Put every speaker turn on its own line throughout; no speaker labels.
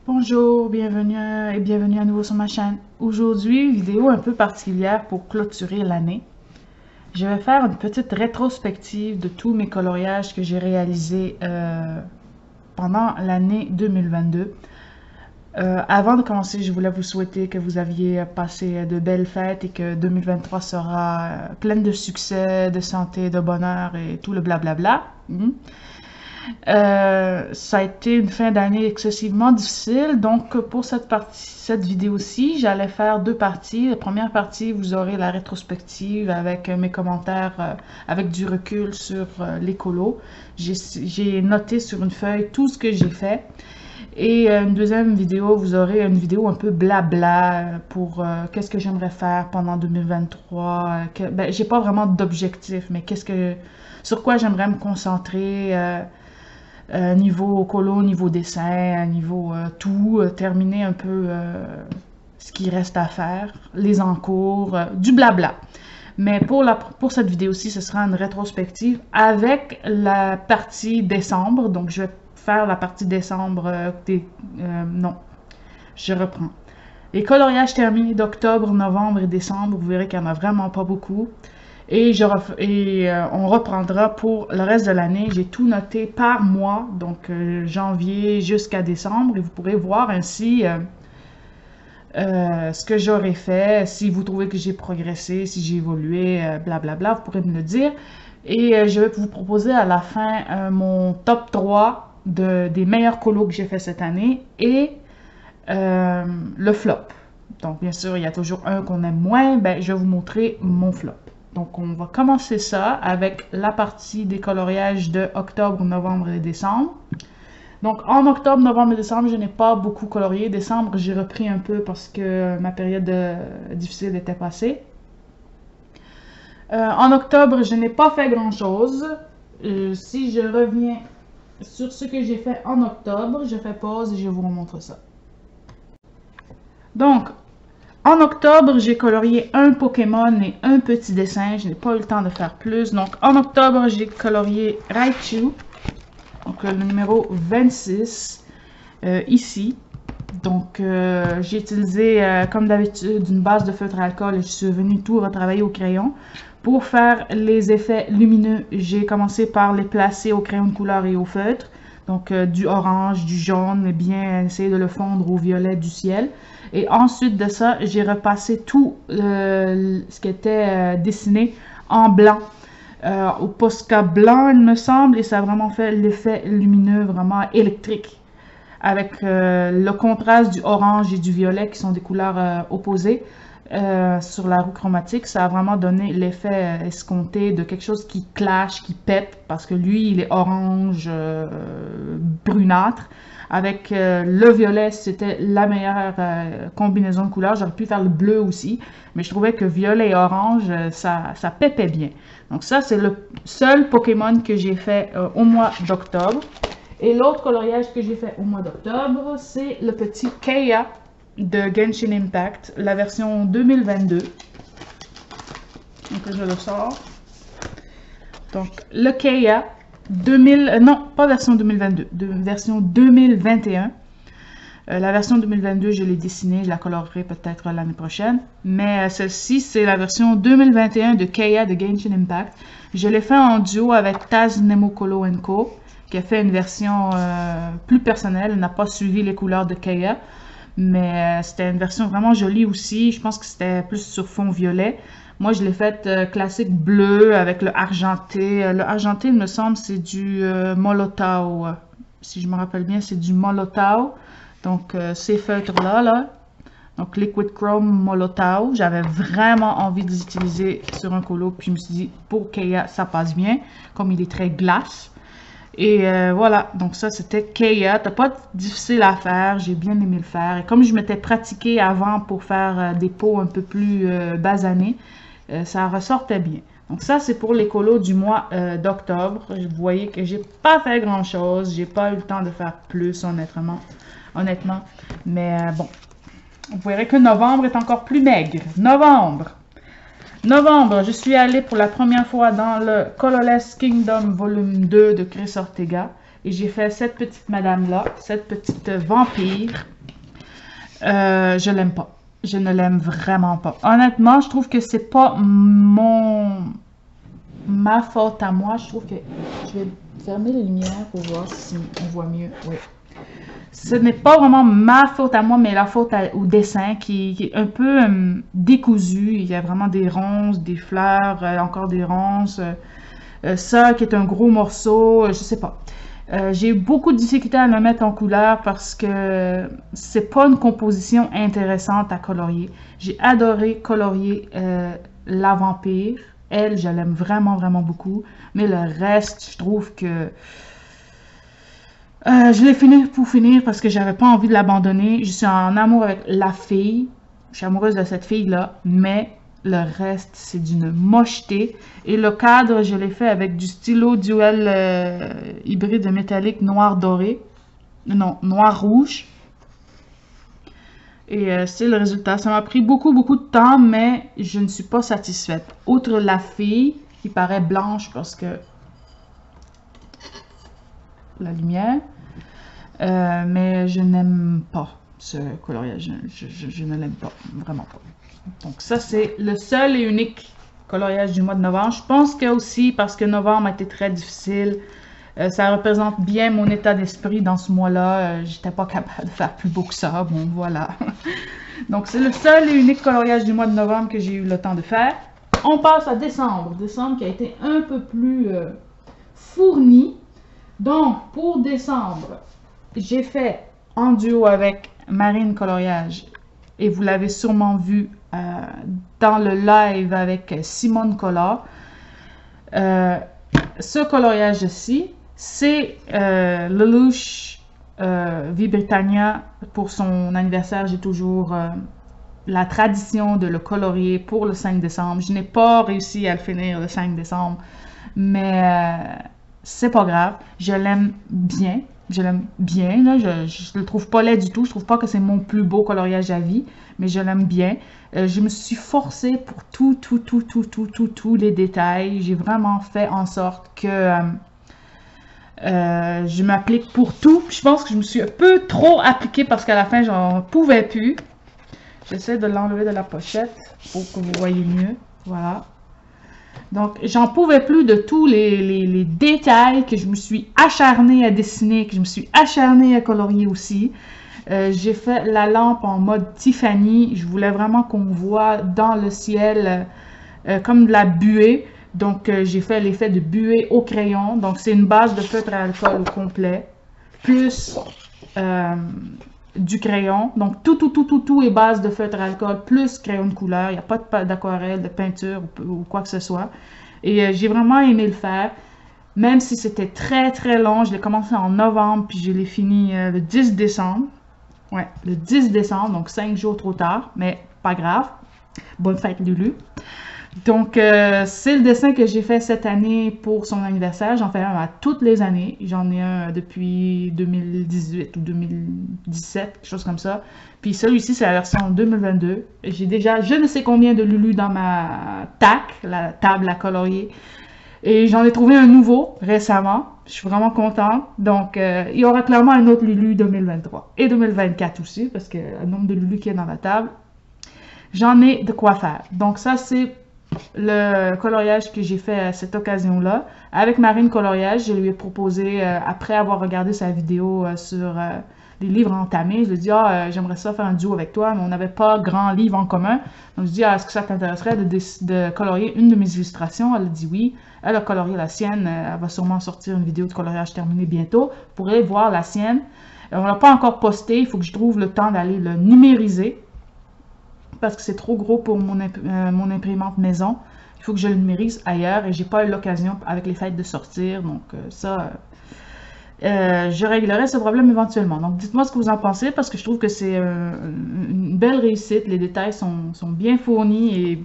Bonjour, bienvenue à nouveau sur ma chaîne. Aujourd'hui, vidéo un peu particulière pour clôturer l'année. Je vais faire une petite rétrospective de tous mes coloriages que j'ai réalisés pendant l'année 2022. Avant de commencer, je voulais vous souhaiter que vous aviez passé de belles fêtes et que 2023 sera pleine de succès, de santé, de bonheur et tout le blablabla. Ça a été une fin d'année excessivement difficile, donc pour cette vidéo-ci, j'allais faire deux parties. La première partie, vous aurez la rétrospective avec mes commentaires avec du recul sur l'écolo. J'ai noté sur une feuille tout ce que j'ai fait. Et une deuxième vidéo, vous aurez une vidéo un peu blabla pour qu'est-ce que j'aimerais faire pendant 2023. Ben, j'ai pas vraiment d'objectif, mais sur quoi j'aimerais me concentrer. Niveau colo, niveau dessin, niveau tout, terminer un peu ce qui reste à faire, les encours, du blabla. Mais pour cette vidéo-ci, ce sera une rétrospective avec la partie décembre. Donc, je vais faire la partie décembre non, je reprends. Les coloriages terminés d'octobre, novembre et décembre, vous verrez qu'il n'y en a vraiment pas beaucoup. Et on reprendra pour le reste de l'année. J'ai tout noté par mois, donc janvier jusqu'à décembre. Et vous pourrez voir ainsi ce que j'aurais fait, si vous trouvez que j'ai progressé, si j'ai évolué, blablabla, vous pourrez me le dire. Et je vais vous proposer à la fin mon top 3 des meilleurs colos que j'ai fait cette année et le flop. Donc bien sûr, il y a toujours un qu'on aime moins, ben, je vais vous montrer mon flop. Donc, on va commencer ça avec la partie des coloriages de octobre, novembre et décembre. Donc, en octobre, novembre et décembre, je n'ai pas beaucoup colorié. Décembre, j'ai repris un peu parce que ma période difficile était passée. En octobre, je n'ai pas fait grand-chose. Si je reviens sur ce que j'ai fait en octobre, je fais pause et je vous remontre ça. Donc, en octobre, j'ai colorié un Pokémon et un petit dessin. Je n'ai pas eu le temps de faire plus. Donc, en octobre, j'ai colorié Raichu. Donc, le numéro 26, ici. Donc, j'ai utilisé, comme d'habitude, une base de feutre à alcool et je suis venue tout retravailler au crayon. Pour faire les effets lumineux, j'ai commencé par les placer au crayon de couleur et au feutre. Donc, du orange, du jaune, et bien essayer de le fondre au violet du ciel. Et ensuite de ça, j'ai repassé tout ce qui était dessiné en blanc. Au Posca blanc, il me semble, et ça a vraiment fait l'effet lumineux, vraiment électrique. Avec le contraste du orange et du violet, qui sont des couleurs opposées. Sur la roue chromatique, ça a vraiment donné l'effet escompté de quelque chose qui clash, qui pète, parce que lui, il est orange brunâtre. Avec le violet, c'était la meilleure combinaison de couleurs. J'aurais pu faire le bleu aussi, mais je trouvais que violet et orange, ça pépait bien. Donc ça, c'est le seul Pokémon que j'ai fait au mois d'octobre. Et l'autre coloriage que j'ai fait au mois d'octobre, c'est le petit Kea de Genshin Impact, la version 2022. Donc je le sors. Donc le Kea 2000, non, pas version 2022, version 2021. La version 2022, je l'ai dessinée, je la colorerai peut-être l'année prochaine. Mais celle-ci, c'est la version 2021 de Kea de Genshin Impact. Je l'ai fait en duo avec Taz Nemokolo Co, qui a fait une version plus personnelle. Elle n'a pas suivi les couleurs de Kea. Mais c'était une version vraiment jolie aussi. Je pense que c'était plus sur fond violet. Moi, je l'ai faite classique bleu avec le argenté. Le argenté, il me semble, c'est du Molotao. Si je me rappelle bien, c'est du Molotao. Donc, ces feutres-là, là. Donc, Liquid Chrome Molotao. J'avais vraiment envie de les utiliser sur un colo. Puis, je me suis dit, pour Kea, ça passe bien. Comme il est très glace. Et voilà, donc ça c'était Kea, t'as pas difficile à faire, j'ai bien aimé le faire. Et comme je m'étais pratiqué avant pour faire des peaux un peu plus basanées, ça ressortait bien. Donc ça c'est pour les colos du mois d'octobre. Vous voyez que j'ai pas fait grand chose, j'ai pas eu le temps de faire plus honnêtement. Mais bon, vous verrez que novembre est encore plus maigre. Novembre, je suis allée pour la première fois dans le Colorless Kingdom volume 2 de Chris Ortega. Et j'ai fait cette petite madame-là, cette petite vampire. Je l'aime pas. Je ne l'aime vraiment pas. Honnêtement, je trouve que c'est pas ma faute à moi. Je trouve que je vais fermer les lumières pour voir si on voit mieux. Oui. Ce n'est pas vraiment ma faute à moi, mais la faute au dessin qui est un peu décousu. Il y a vraiment des ronces, des fleurs, encore des ronces. Ça qui est un gros morceau, je sais pas. J'ai eu beaucoup de difficultés à le mettre en couleur parce que c'est pas une composition intéressante à colorier. J'ai adoré colorier la vampire. Elle, je l'aime vraiment, vraiment beaucoup. Mais le reste, je trouve que je l'ai fini pour finir parce que j'avais pas envie de l'abandonner. Je suis en amour avec la fille. Je suis amoureuse de cette fille-là, mais le reste, c'est d'une mocheté. Et le cadre, je l'ai fait avec du stylo duel hybride métallique noir-doré. Non, noir-rouge. Et c'est le résultat. Ça m'a pris beaucoup, beaucoup de temps, mais je ne suis pas satisfaite. Outre la fille, qui paraît blanche parce que la lumière. Mais je n'aime pas ce coloriage. Je ne l'aime pas, vraiment pas. Donc ça, c'est le seul et unique coloriage du mois de novembre. Je pense que aussi, parce que novembre a été très difficile, ça représente bien mon état d'esprit dans ce mois-là. J'étais pas capable de faire plus beau que ça. Bon, voilà. Donc c'est le seul et unique coloriage du mois de novembre que j'ai eu le temps de faire. On passe à décembre. Décembre qui a été un peu plus fourni. Donc, pour décembre, j'ai fait en duo avec Marine Coloriage. Et vous l'avez sûrement vu dans le live avec Simone Color. Ce coloriage-ci, c'est Lelouch Vie Britannia. Pour son anniversaire, j'ai toujours la tradition de le colorier pour le 5 décembre. Je n'ai pas réussi à le finir le 5 décembre, mais c'est pas grave. Je l'aime bien. Je l'aime bien, là. Je le trouve pas laid du tout. Je trouve pas que c'est mon plus beau coloriage à vie, mais je l'aime bien. Je me suis forcée pour tous les détails. J'ai vraiment fait en sorte que je m'applique pour tout. Je pense que je me suis un peu trop appliquée parce qu'à la fin, j'en pouvais plus. J'essaie de l'enlever de la pochette pour que vous voyez mieux. Voilà. Donc, j'en pouvais plus de tous les détails que je me suis acharnée à dessiner, que je me suis acharnée à colorier aussi. J'ai fait la lampe en mode Tiffany. Je voulais vraiment qu'on voit dans le ciel comme de la buée. Donc, j'ai fait l'effet de buée au crayon. Donc, c'est une base de feutre à alcool au complet, plus du crayon. Donc, tout est base de feutre à alcool, plus crayon de couleur. Il n'y a pas d'aquarelle, de peinture ou quoi que ce soit. Et j'ai vraiment aimé le faire. Même si c'était très, très long. Je l'ai commencé en novembre, puis je l'ai fini le 10 décembre. Ouais, le 10 décembre, donc 5 jours trop tard. Mais pas grave. Bonne fête, Lulu. Donc, c'est le dessin que j'ai fait cette année pour son anniversaire. J'en fais un à toutes les années. J'en ai un depuis 2018 ou 2017, quelque chose comme ça. Puis celui-ci, c'est la version 2022. J'ai déjà je ne sais combien de Lulu dans ma TAC, la table à colorier. Et j'en ai trouvé un nouveau récemment. Je suis vraiment contente. Donc, il y aura clairement un autre Lulu 2023 et 2024 aussi, parce que le nombre de Lulu qu'il y a dans la table, j'en ai de quoi faire. Donc, ça, c'est le coloriage que j'ai fait à cette occasion-là. Avec Marine Coloriage, je lui ai proposé, après avoir regardé sa vidéo sur les livres entamés, je lui ai dit, j'aimerais ça faire un duo avec toi, mais on n'avait pas grand livre en commun. Donc, je lui ai dit, est-ce que ça t'intéresserait de colorier une de mes illustrations? Elle a dit oui. Elle a colorié la sienne. Elle va sûrement sortir une vidéo de coloriage terminée bientôt. Vous pourrez voir la sienne. On ne l'a pas encore posté. Il faut que je trouve le temps d'aller le numériser, parce que c'est trop gros pour mon imprimante maison. Il faut que je le numérise ailleurs et j'ai pas eu l'occasion avec les fêtes de sortir. Donc ça, je réglerai ce problème éventuellement. Donc dites-moi ce que vous en pensez, parce que je trouve que c'est une belle réussite. Les détails sont bien fournis et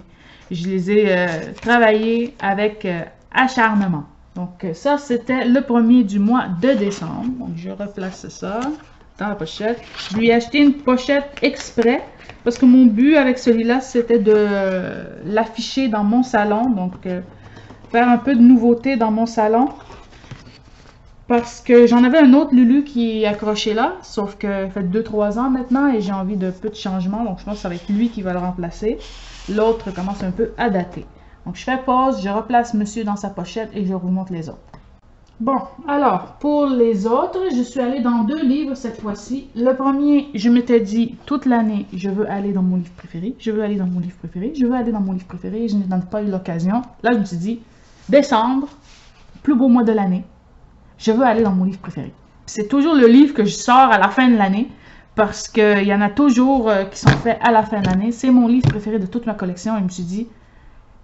je les ai travaillés avec acharnement. Donc ça, c'était le premier du mois de décembre. Donc je replace ça dans la pochette. Je lui ai acheté une pochette exprès parce que mon but avec celui-là, c'était de l'afficher dans mon salon. Donc, faire un peu de nouveauté dans mon salon. Parce que j'en avais un autre Lulu qui est accroché là, sauf que ça fait 2-3 ans maintenant et j'ai envie de peu de changements, donc je pense que ça va être lui qui va le remplacer. L'autre commence un peu à dater. Donc je fais pause, je replace monsieur dans sa pochette et je vous montre les autres. Bon, alors, pour les autres, je suis allée dans 2 livres cette fois-ci. Le premier, je m'étais dit, toute l'année, je veux aller dans mon livre préféré, je veux aller dans mon livre préféré, je veux aller dans mon livre préféré, je n'ai pas eu l'occasion. Là, je me suis dit, décembre, plus beau mois de l'année, je veux aller dans mon livre préféré. C'est toujours le livre que je sors à la fin de l'année, parce qu'il y en a toujours qui sont faits à la fin de l'année. C'est mon livre préféré de toute ma collection, et je me suis dit,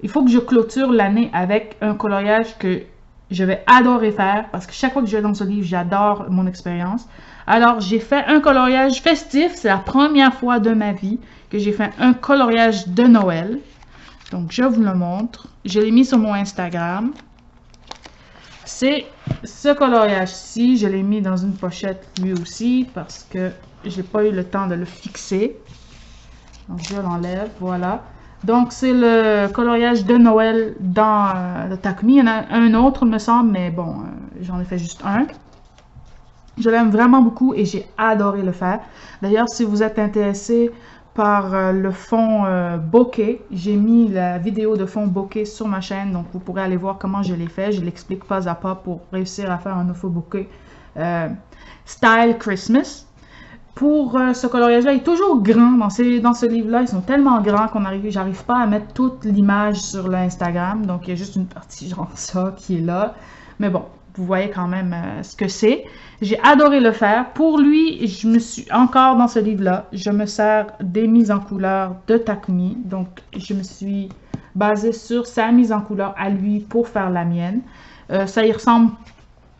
il faut que je clôture l'année avec un coloriage que je vais adorer faire parce que chaque fois que je vais dans ce livre, j'adore mon expérience. Alors, j'ai fait un coloriage festif. C'est la première fois de ma vie que j'ai fait un coloriage de Noël. Donc, je vous le montre. Je l'ai mis sur mon Instagram. C'est ce coloriage-ci. Je l'ai mis dans une pochette lui aussi parce que j'ai pas eu le temps de le fixer. Donc, je l'enlève. Voilà. Donc, c'est le coloriage de Noël dans le Takumi. Il y en a un autre, me semble, mais bon, j'en ai fait juste un. Je l'aime vraiment beaucoup et j'ai adoré le faire. D'ailleurs, si vous êtes intéressé par le fond bokeh, j'ai mis la vidéo de fond bokeh sur ma chaîne, donc vous pourrez aller voir comment je l'ai fait. Je l'explique pas à pas pour réussir à faire un faux bokeh style Christmas. Pour ce coloriage-là, il est toujours grand dans ce livre-là. Ils sont tellement grands qu'on j'arrive pas à mettre toute l'image sur l'Instagram. Donc, il y a juste une partie genre ça qui est là. Mais bon, vous voyez quand même ce que c'est. J'ai adoré le faire. Pour lui, je me suis encore dans ce livre-là. Je me sers des mises en couleur de Takumi. Donc, je me suis basée sur sa mise en couleur à lui pour faire la mienne. Ça y ressemble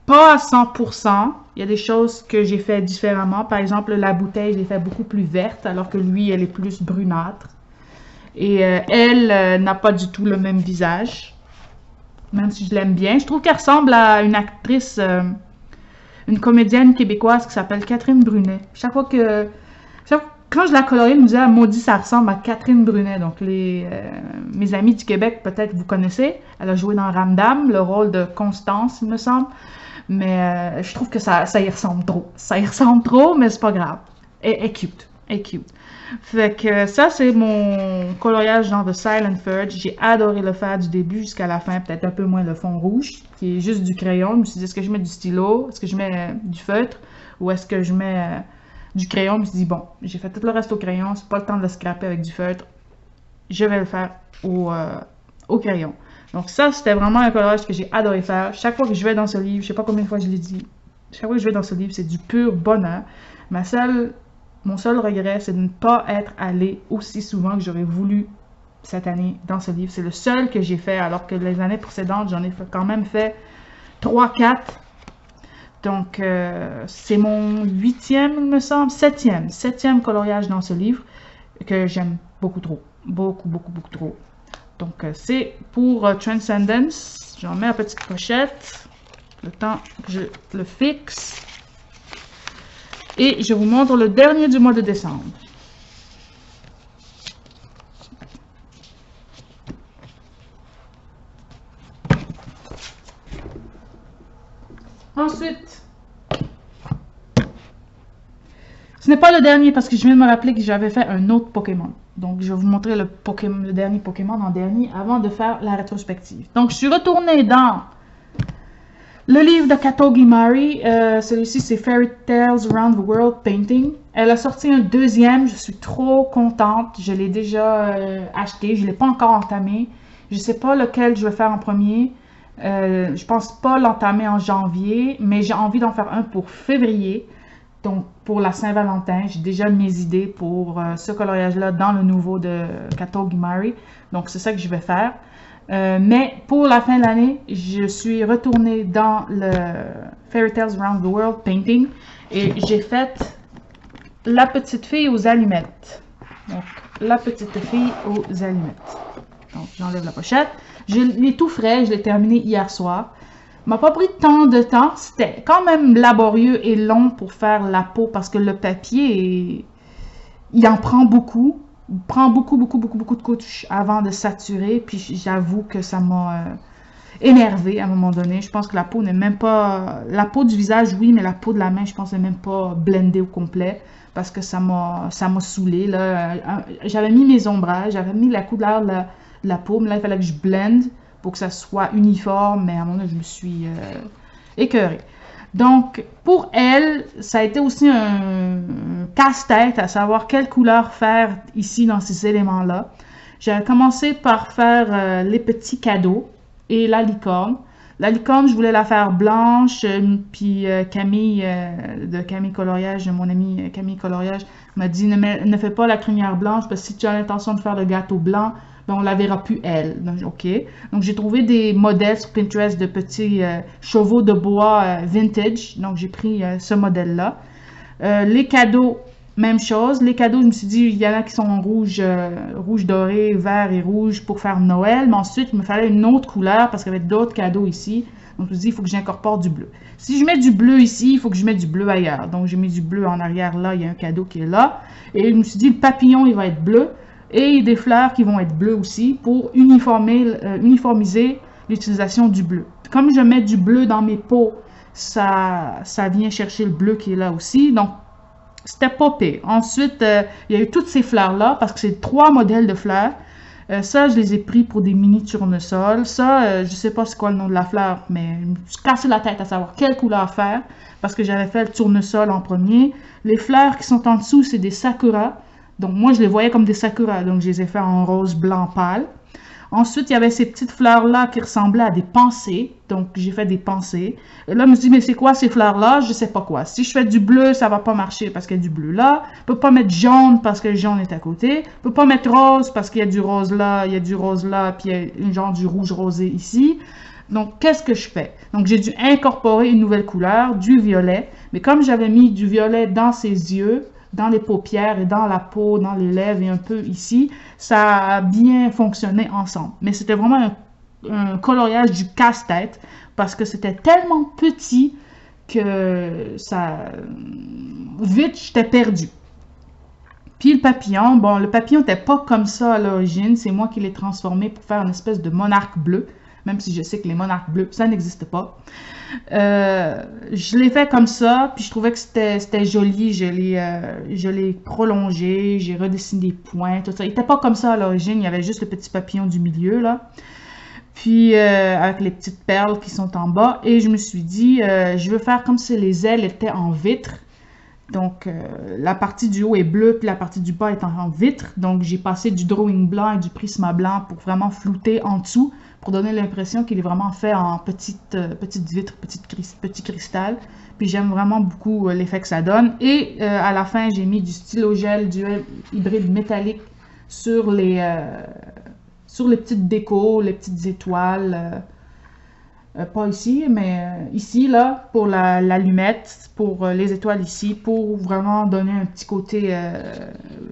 pas à 100%. Il y a des choses que j'ai fait différemment. Par exemple, la bouteille, je l'ai fait beaucoup plus verte, alors que lui, elle est plus brunâtre. Et elle n'a pas du tout le même visage, même si je l'aime bien. Je trouve qu'elle ressemble à une actrice, une comédienne québécoise qui s'appelle Catherine Brunet. Quand je la colorais, elle me disait, maudit, ça ressemble à Catherine Brunet. Donc, mes amis du Québec, peut-être vous connaissez. Elle a joué dans Ramdam, le rôle de Constance, il me semble. Mais je trouve que ça y ressemble trop. Ça y ressemble trop, mais c'est pas grave. Elle est cute. Elle est cute. Fait que ça, c'est mon coloriage dans The Silent Fudge. J'ai adoré le faire du début jusqu'à la fin. Peut-être un peu moins le fond rouge, qui est juste du crayon. Je me suis dit, est-ce que je mets du stylo? Est-ce que je mets du feutre? Ou est-ce que je mets du crayon? Je me suis dit, bon, j'ai fait tout le reste au crayon. C'est pas le temps de le scraper avec du feutre. Je vais le faire au crayon. Donc ça, c'était vraiment un coloriage que j'ai adoré faire. Chaque fois que je vais dans ce livre, je sais pas combien de fois je l'ai dit, chaque fois que je vais dans ce livre, c'est du pur bonheur. Mon seul regret, c'est de ne pas être allé aussi souvent que j'aurais voulu cette année dans ce livre. C'est le seul que j'ai fait, alors que les années précédentes, j'en ai quand même fait 3-4. Donc, c'est mon 8e, il me semble, 7e coloriage dans ce livre que j'aime beaucoup trop. Beaucoup trop. Donc, c'est pour Transcendence. J'en mets la petite pochette. Le temps que je le fixe. Et je vous montre le dernier du mois de décembre. Ensuite, ce n'est pas le dernier parce que je viens de me rappeler que j'avais fait un autre Pokémon. Donc, je vais vous montrer le dernier Pokémon en dernier avant de faire la rétrospective. Donc, je suis retournée dans le livre de Kato Gimari. Celui-ci, c'est Fairy Tales Around the World Painting. Elle a sorti un deuxième. Je suis trop contente. Je l'ai déjà acheté. Je ne l'ai pas encore entamé. Je ne sais pas lequel je vais faire en premier. Je pense pas l'entamer en janvier, mais j'ai envie d'en faire un pour février. Donc, pour la Saint-Valentin, j'ai déjà mes idées pour ce coloriage-là dans le nouveau de Kato Gimari. Donc, c'est ça que je vais faire. Mais pour la fin de l'année, je suis retournée dans le Fairy Tales Around the World Painting et j'ai fait la petite fille aux allumettes. Donc, la petite fille aux allumettes. Donc, j'enlève la pochette. Je l'ai tout frais, je l'ai terminé hier soir. M'a pas pris tant de temps. C'était quand même laborieux et long pour faire la peau parce que le papier, il en prend beaucoup. Il prend beaucoup de couches avant de saturer. Puis j'avoue que ça m'a énervée à un moment donné. Je pense que la peau n'est même pas... La peau du visage, oui, mais la peau de la main, je pense, n'est même pas blendée au complet. Parce que ça m'a saoulée, là. J'avais mis mes ombrages, j'avais mis la couleur de la peau, mais là, il fallait que je blende pour que ça soit uniforme. Mais à un moment donné, je me suis écœurée. Donc, pour elle, ça a été aussi un casse-tête à savoir quelle couleur faire ici dans ces éléments-là. J'ai commencé par faire les petits cadeaux et la licorne. La licorne, je voulais la faire blanche, puis Camille, de Camille Coloriage, mon amie Camille Coloriage, m'a dit ne fais pas la crinière blanche parce que si tu as l'intention de faire le gâteau blanc, ben on la verra plus elle. Donc, ok. Donc j'ai trouvé des modèles sur Pinterest de petits chevaux de bois vintage. Donc j'ai pris ce modèle-là. Les cadeaux, même chose. Les cadeaux, je me suis dit, il y en a qui sont en rouge, rouge doré, vert et rouge pour faire Noël. Mais ensuite, il me fallait une autre couleur parce qu'il y avait d'autres cadeaux ici. Donc je me suis dit, il faut que j'incorpore du bleu. Si je mets du bleu ici, il faut que je mette du bleu ailleurs. Donc j'ai mis du bleu en arrière là, il y a un cadeau qui est là. Et je me suis dit, le papillon, il va être bleu. Et des fleurs qui vont être bleues aussi pour uniformiser l'utilisation du bleu. Comme je mets du bleu dans mes pots, ça vient chercher le bleu qui est là aussi. Donc, c'était pas pire. Ensuite, il y a eu toutes ces fleurs-là parce que c'est 3 modèles de fleurs. Ça, je les ai pris pour des mini tournesols. Ça, je sais pas c'est quoi le nom de la fleur, mais je me suis cassé la tête à savoir quelle couleur faire parce que j'avais fait le tournesol en premier. Les fleurs qui sont en dessous, c'est des sakura. Donc, moi, je les voyais comme des sakura. Donc, je les ai fait en rose blanc pâle. Ensuite, il y avait ces petites fleurs-là qui ressemblaient à des pensées. Donc, j'ai fait des pensées. Et là, je me suis dit, mais c'est quoi ces fleurs-là? Je sais pas quoi. Si je fais du bleu, ça va pas marcher parce qu'il y a du bleu là. Je peux pas mettre jaune parce que le jaune est à côté. Je peux pas mettre rose parce qu'il y a du rose là, il y a du rose là, puis il y a une genre du rouge rosé ici. Donc, qu'est-ce que je fais? Donc, j'ai dû incorporer une nouvelle couleur, du violet. Mais comme j'avais mis du violet dans ses yeux, dans les paupières et dans la peau, dans les lèvres et un peu ici, ça a bien fonctionné ensemble. Mais c'était vraiment un coloriage du casse-tête parce que c'était tellement petit que ça... Vite, j'étais perdue. Puis le papillon, bon, le papillon n'était pas comme ça à l'origine. C'est moi qui l'ai transformé pour faire une espèce de monarque bleu. Même si je sais que les monarques bleus, ça n'existe pas. Je l'ai fait comme ça, puis je trouvais que c'était joli. Je l'ai prolongé, j'ai redessiné des points, tout ça. Il n'était pas comme ça à l'origine, il y avait juste le petit papillon du milieu, là. Puis, avec les petites perles qui sont en bas. Et je me suis dit, je veux faire comme si les ailes étaient en vitre. Donc, la partie du haut est bleue, puis la partie du bas est en vitre. Donc, j'ai passé du drawing blanc et du prisma blanc pour vraiment flouter en dessous, pour donner l'impression qu'il est vraiment fait en petite vitre, petit cristal. Puis, j'aime vraiment beaucoup l'effet que ça donne. Et à la fin, j'ai mis du stylo gel duel hybride métallique sur les petites décos, les petites étoiles. Pas ici, mais ici, là, pour l'allumette, pour les étoiles ici, pour vraiment donner un petit côté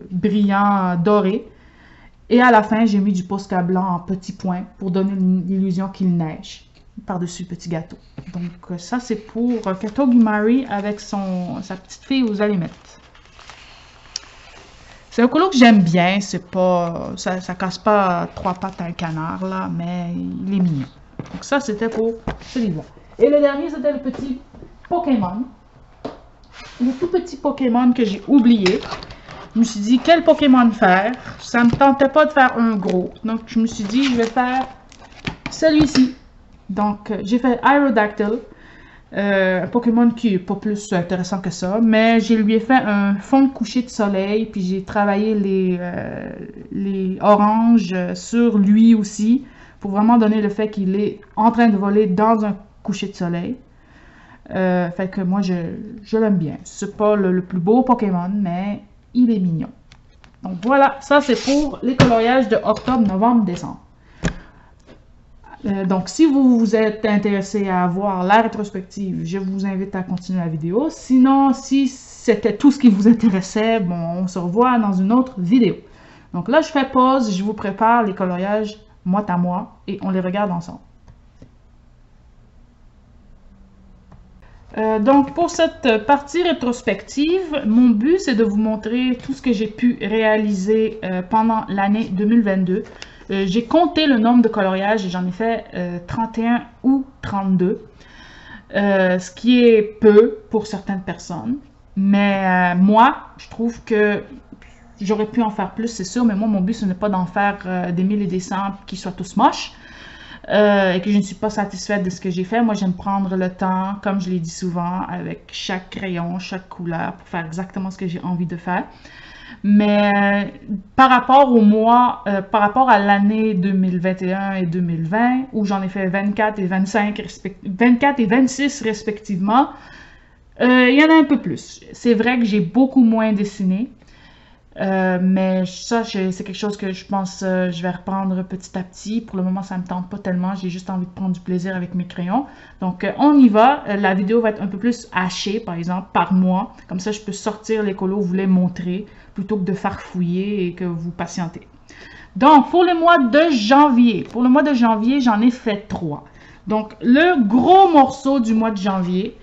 brillant, doré. Et à la fin, j'ai mis du Posca blanc en petits points pour donner l'illusion qu'il neige par-dessus le petit gâteau. Donc ça, c'est pour Katogi Mari avec sa petite fille aux allumettes. C'est un colo que j'aime bien, c'est pas... Ça casse pas 3 pattes à un canard, là, mais il est mignon. Donc ça, c'était pour celui-là. Et le dernier, c'était le petit Pokémon. Le tout petit Pokémon que j'ai oublié. Je me suis dit, quel Pokémon faire? Ça ne me tentait pas de faire un gros. Donc, je me suis dit, je vais faire celui-ci. Donc, j'ai fait Aerodactyl. Un Pokémon qui n'est pas plus intéressant que ça. Mais je lui ai fait un fond de coucher de soleil. Puis j'ai travaillé les oranges sur lui aussi. Pour vraiment donner le fait qu'il est en train de voler dans un coucher de soleil. Fait que moi, je l'aime bien. C'est pas le plus beau Pokémon, mais il est mignon. Donc voilà, ça c'est pour les coloriages de octobre, novembre, décembre. Donc si vous vous êtes intéressé à voir la rétrospective, je vous invite à continuer la vidéo. Sinon, si c'était tout ce qui vous intéressait, bon, on se revoit dans une autre vidéo. Donc là, je fais pause, je vous prépare les coloriages mois à mois et on les regarde ensemble. Donc pour cette partie rétrospective, mon but c'est de vous montrer tout ce que j'ai pu réaliser pendant l'année 2022. J'ai compté le nombre de coloriages et j'en ai fait 31 ou 32. Ce qui est peu pour certaines personnes. Mais moi, je trouve que j'aurais pu en faire plus, c'est sûr, mais moi, mon but, ce n'est pas d'en faire des mille et des cents qui soient tous moches et que je ne suis pas satisfaite de ce que j'ai fait. Moi, j'aime prendre le temps, comme je l'ai dit souvent, avec chaque crayon, chaque couleur, pour faire exactement ce que j'ai envie de faire. Mais par rapport au mois, par rapport à l'année 2021 et 2020, où j'en ai fait 24 et 24 et 26 respectivement, il y en a un peu plus. C'est vrai que j'ai beaucoup moins dessiné, mais ça, c'est quelque chose que je pense je vais reprendre petit à petit. Pour le moment, ça me tente pas tellement. J'ai juste envie de prendre du plaisir avec mes crayons. Donc, on y va. La vidéo va être un peu plus hachée, par exemple, par mois. Comme ça, je peux sortir les colos, vous les montrer, plutôt que de farfouiller et que vous patientez. Donc, pour le mois de janvier, j'en ai fait 3. Donc, le gros morceau du mois de janvier,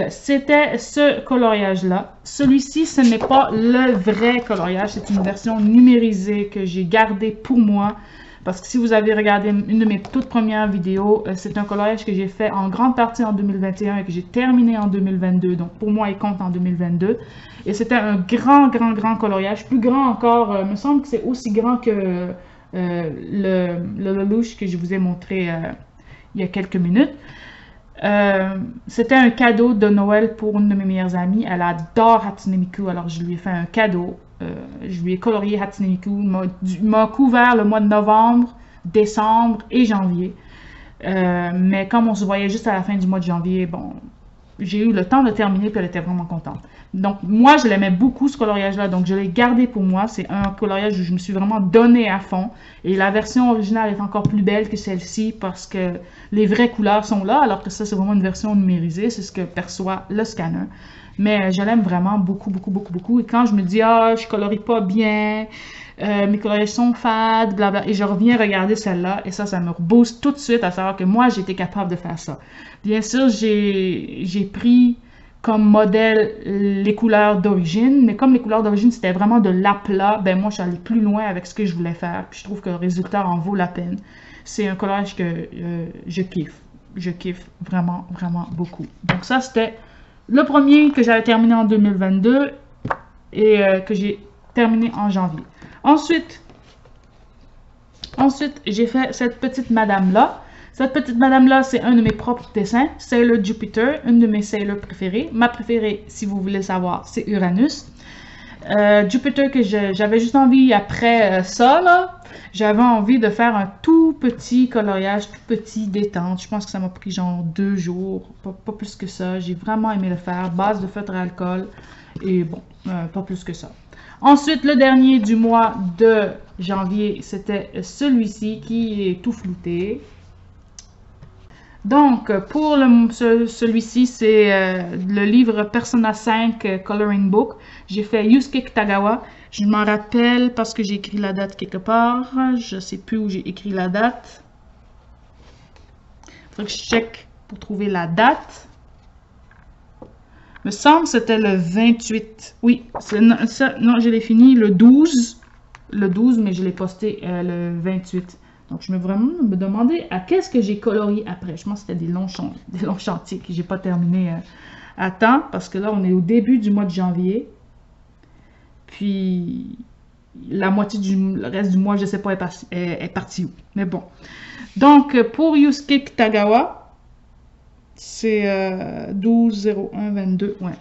c'était ce coloriage-là. Celui-ci, ce n'est pas le vrai coloriage, c'est une version numérisée que j'ai gardée pour moi. Parce que si vous avez regardé une de mes toutes premières vidéos, c'est un coloriage que j'ai fait en grande partie en 2021 et que j'ai terminé en 2022. Donc, pour moi, il compte en 2022. Et c'était un grand coloriage. Plus grand encore, il me semble que c'est aussi grand que le Lelouch que je vous ai montré il y a quelques minutes. C'était un cadeau de Noël pour une de mes meilleures amies. Elle adore Hatsune Miku, alors je lui ai fait un cadeau. Je lui ai colorié Hatsune Miku. M'a couvert le mois de novembre, décembre et janvier. Mais comme on se voyait juste à la fin du mois de janvier, bon, j'ai eu le temps de terminer puis elle était vraiment contente. Donc moi, je l'aimais beaucoup ce coloriage-là, donc je l'ai gardé pour moi. C'est un coloriage où je me suis vraiment donné à fond. Et la version originale est encore plus belle que celle-ci parce que les vraies couleurs sont là, alors que ça, c'est vraiment une version numérisée. C'est ce que perçoit le scanner. Mais je l'aime vraiment beaucoup. Et quand je me dis, ah, je colorie pas bien, mes coloriages sont fades, blabla, et je reviens regarder celle-là, et ça me rebooste tout de suite à savoir que moi, j'étais capable de faire ça. Bien sûr, j'ai pris comme modèle les couleurs d'origine, mais comme les couleurs d'origine, c'était vraiment de l'aplat, ben moi, je suis allée plus loin avec ce que je voulais faire, puis je trouve que le résultat en vaut la peine. C'est un coloriage que je kiffe. Je kiffe vraiment beaucoup. Donc ça, c'était le premier que j'avais terminé en 2022 et que j'ai terminé en janvier. Ensuite, j'ai fait cette petite madame-là. Cette petite madame-là, c'est un de mes propres dessins. Sailor Jupiter, une de mes sailors préférées. Ma préférée, si vous voulez savoir, c'est Uranus. Jupiter, que j'avais juste envie, après ça, là, j'avais envie de faire un tout petit coloriage, tout petit détente. Je pense que ça m'a pris genre 2 jours, pas plus que ça. J'ai vraiment aimé le faire. Base de feutre à alcool. Et bon, pas plus que ça. Ensuite, le dernier du mois de janvier, c'était celui-ci qui est tout flouté. Donc, pour celui-ci, c'est le livre Persona 5 Coloring Book. J'ai fait Yusuke Kitagawa. Je m'en rappelle parce que j'ai écrit la date quelque part. Je ne sais plus où j'ai écrit la date. Il faut que je check pour trouver la date. Me semble que c'était le 28. Oui, non, je l'ai fini le 12. Le 12, mais je l'ai posté le 28. Donc, je me vraiment me demander à qu'est-ce que j'ai colorié après. Je pense que c'était des longs chantiers que j'ai pas terminé à temps. Parce que là, on est au début du mois de janvier. Puis, la moitié le reste du mois, je sais pas, est parti où. Mais bon. Donc, pour Yusuke Kitagawa, c'est 12-01-22. Ouais.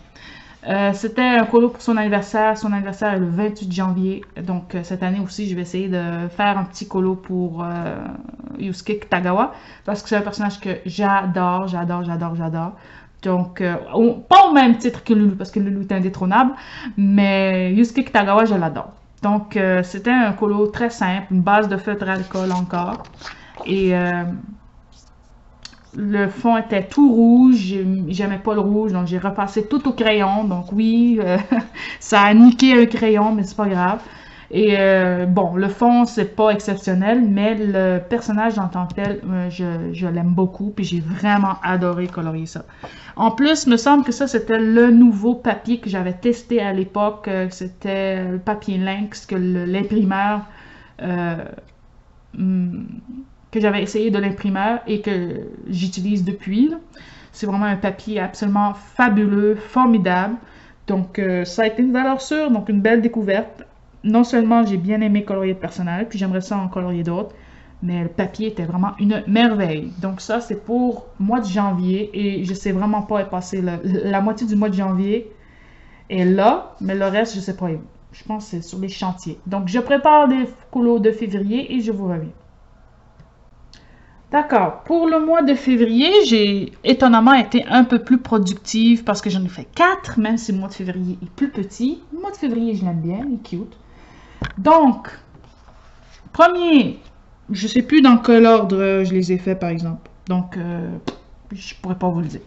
C'était un colo pour son anniversaire. Son anniversaire est le 28 janvier. Donc, cette année aussi, je vais essayer de faire un petit colo pour Yusuke Kitagawa. Parce que c'est un personnage que j'adore. Donc, pas au même titre que Lulu, parce que Lulu est indétrônable. Mais Yusuke Kitagawa, je l'adore. Donc, c'était un colo très simple. Une base de feutre à alcool encore. Et le fond était tout rouge, j'aimais pas le rouge, donc j'ai repassé tout au crayon. Donc oui, ça a niqué un crayon, mais c'est pas grave. Et bon, le fond, c'est pas exceptionnel, mais le personnage en tant que tel, je l'aime beaucoup, puis j'ai vraiment adoré colorier ça. En plus, il me semble que ça, c'était le nouveau papier que j'avais testé à l'époque. C'était le papier lynx que l'imprimeur que j'avais essayé de l'imprimeur et que j'utilise depuis. C'est vraiment un papier absolument fabuleux, formidable. Donc, ça a été une valeur sûre, donc une belle découverte. Non seulement j'ai bien aimé colorier de personnel, puis j'aimerais ça en colorier d'autres, mais le papier était vraiment une merveille. Donc ça, c'est pour mois de janvier, et je sais vraiment pas est passé la moitié du mois de janvier est là, mais le reste, je sais pas. Je pense que c'est sur les chantiers. Donc, je prépare les colos de février et je vous reviens. D'accord. Pour le mois de février, j'ai étonnamment été un peu plus productive parce que j'en ai fait 4, même si le mois de février est plus petit. Le mois de février, je l'aime bien, il est cute. Donc, premier, je sais plus dans quel ordre je les ai fait, par exemple. Donc, je pourrais pas vous le dire.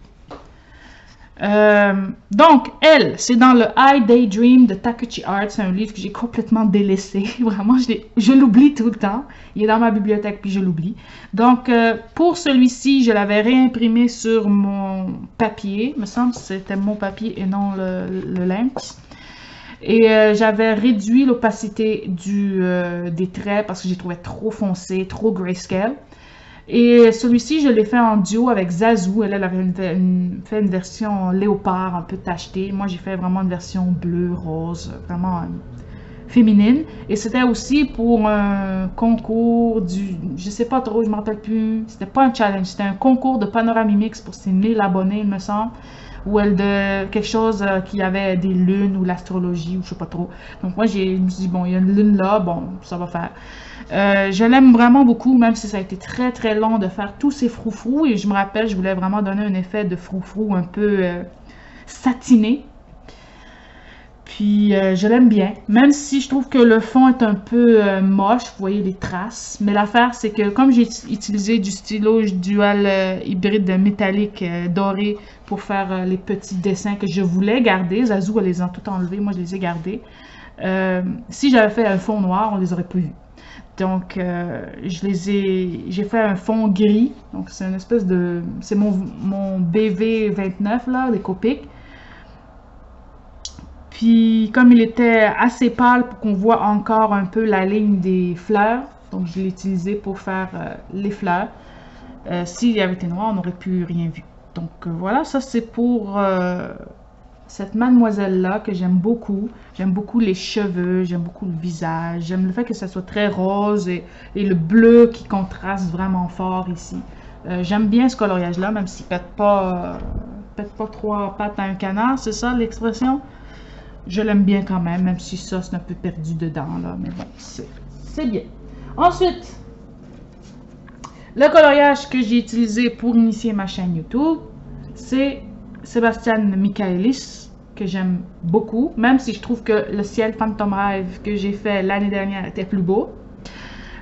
Donc, elle, c'est dans le I Daydream de Takuchi Art. C'est un livre que j'ai complètement délaissé. Vraiment, je l'oublie tout le temps. Il est dans ma bibliothèque, puis je l'oublie. Donc, pour celui-ci, je l'avais réimprimé sur mon papier. Il me semble que c'était mon papier et non le lynx. Et j'avais réduit l'opacité des traits parce que j'ai trouvé trop foncé, trop grayscale. Et celui-ci, je l'ai fait en duo avec Zazu. Elle avait fait une version léopard un peu tachetée. Moi, j'ai fait vraiment une version bleu, rose, vraiment féminine. Et c'était aussi pour un concours je sais pas trop, je m'en rappelle plus. C'était pas un challenge, c'était un concours de Panoramimix pour ses 1000 abonnés, il me semble. Ou quelque chose qui avait des lunes ou l'astrologie ou je sais pas trop. Donc moi, je me suis dit, bon, il y a une lune là, bon, ça va faire. Je l'aime vraiment beaucoup, même si ça a été très très long de faire tous ces froufrous. Et je me rappelle, je voulais vraiment donner un effet de froufrou un peu satiné. Puis je l'aime bien, même si je trouve que le fond est un peu moche, vous voyez les traces. Mais l'affaire, c'est que comme j'ai utilisé du stylo dual hybride métallique doré pour faire les petits dessins que je voulais garder, Zazu, elle les a tout enlevés, moi je les ai gardés. Si j'avais fait un fond noir, on les aurait plus vus. Donc, j'ai fait un fond gris. Donc, c'est une espèce de, c'est mon BV29 là, les Copic. Puis, comme il était assez pâle pour qu'on voit encore un peu la ligne des fleurs, donc je l'ai utilisé pour faire les fleurs. S'il avait été noir, on n'aurait plus rien vu. Donc, voilà, ça c'est pour cette mademoiselle-là que j'aime beaucoup. J'aime beaucoup les cheveux, j'aime beaucoup le visage. J'aime le fait que ça soit très rose et le bleu qui contraste vraiment fort ici. J'aime bien ce coloriage-là, même s'il pète pas 3 pattes à un canard, c'est ça l'expression? Je l'aime bien quand même si ça c'est un peu perdu dedans, là. Mais bon, c'est bien. Ensuite, le coloriage que j'ai utilisé pour initier ma chaîne YouTube, c'est Sébastien Michaelis, que j'aime beaucoup, même si je trouve que le ciel Phantom Rêve que j'ai fait l'année dernière était plus beau.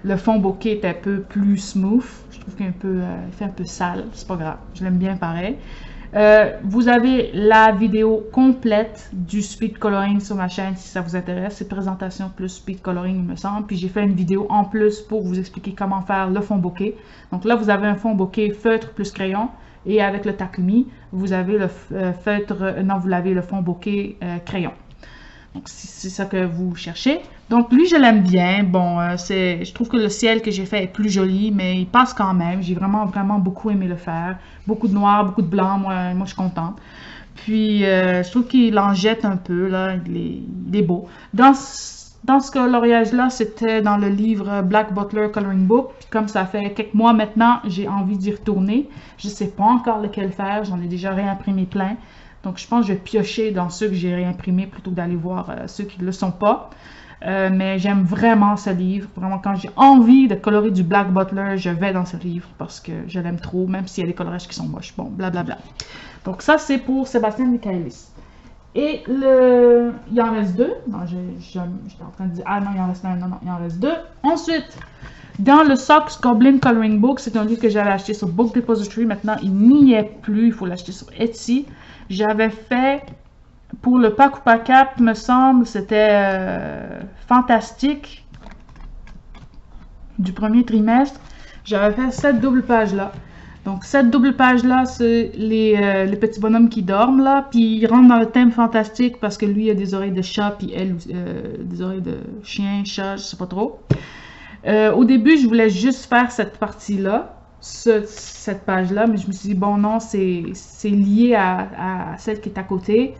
Le fond bokeh est un peu plus smooth. Je trouve qu'il fait un peu sale, c'est pas grave. Je l'aime bien pareil. Vous avez la vidéo complète du speed coloring sur ma chaîne si ça vous intéresse. C'est présentation plus speed coloring, il me semble. Puis j'ai fait une vidéo en plus pour vous expliquer comment faire le fond bokeh. Donc là, vous avez un fond bokeh feutre plus crayon. Et avec le Takumi, vous avez le vous l'avez le fond bokeh crayon. Donc c'est ça que vous cherchez. Donc lui, je l'aime bien. Bon, je trouve que le ciel que j'ai fait est plus joli, mais il passe quand même. J'ai vraiment beaucoup aimé le faire. Beaucoup de noir, beaucoup de blanc. Moi je suis contente. Puis je trouve qu'il en jette un peu là. Il est beau. Dans ce coloriage-là, c'était dans le livre Black Butler Coloring Book. Puis comme ça fait quelques mois maintenant, j'ai envie d'y retourner. Je ne sais pas encore lequel faire. J'en ai déjà réimprimé plein. Donc je pense que je vais piocher dans ceux que j'ai réimprimés plutôt que d'aller voir ceux qui ne le sont pas. Mais j'aime vraiment ce livre. Vraiment, quand j'ai envie de colorer du Black Butler, je vais dans ce livre parce que je l'aime trop, même s'il y a des colorages qui sont moches. Bon, blablabla. Donc ça, c'est pour Sébastien Michaelis. Et il en reste 2. Non, j'étais en train de dire, ah non, il en reste un. Non, il en reste 2. Ensuite, dans le Socks Goblin Coloring Book, c'est un livre que j'avais acheté sur Book Depository. Maintenant, il n'y est plus. Il faut l'acheter sur Etsy. J'avais fait, pour le Pack ou Pack Cap, me semble, c'était fantastique du premier trimestre. J'avais fait cette double page-là. Donc, cette double page-là, c'est les petits bonhommes qui dorment, là. Puis, ils rentrent dans le thème fantastique parce que lui, il a des oreilles de chat, puis elle, des oreilles de chien, chat, je sais pas trop. Au début, je voulais juste faire cette partie-là, cette page-là, mais je me suis dit, bon, non, c'est lié à celle qui est à côté.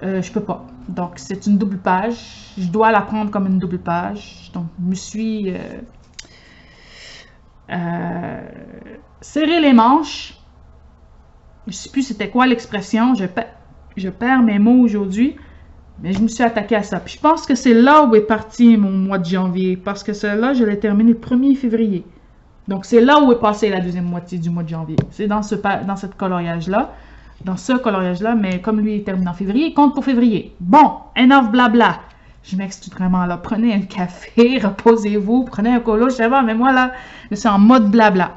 Je peux pas. Donc, c'est une double page. Je dois la prendre comme une double page. Donc, je me suis serré les manches. Je sais plus c'était quoi l'expression. Je perds mes mots aujourd'hui. Mais je me suis attaquée à ça. Puis je pense que c'est là où est parti mon mois de janvier. Parce que celle-là, je l'ai terminé le 1er février. Donc, c'est là où est passée la deuxième moitié du mois de janvier. C'est dans cette coloriage-là. Dans ce coloriage-là. Mais comme lui est terminé en février, il compte pour février. Bon, enough blabla. Je m'excuse vraiment là. Prenez un café, reposez-vous, prenez un colo, je sais pas, mais moi là, je suis en mode blabla.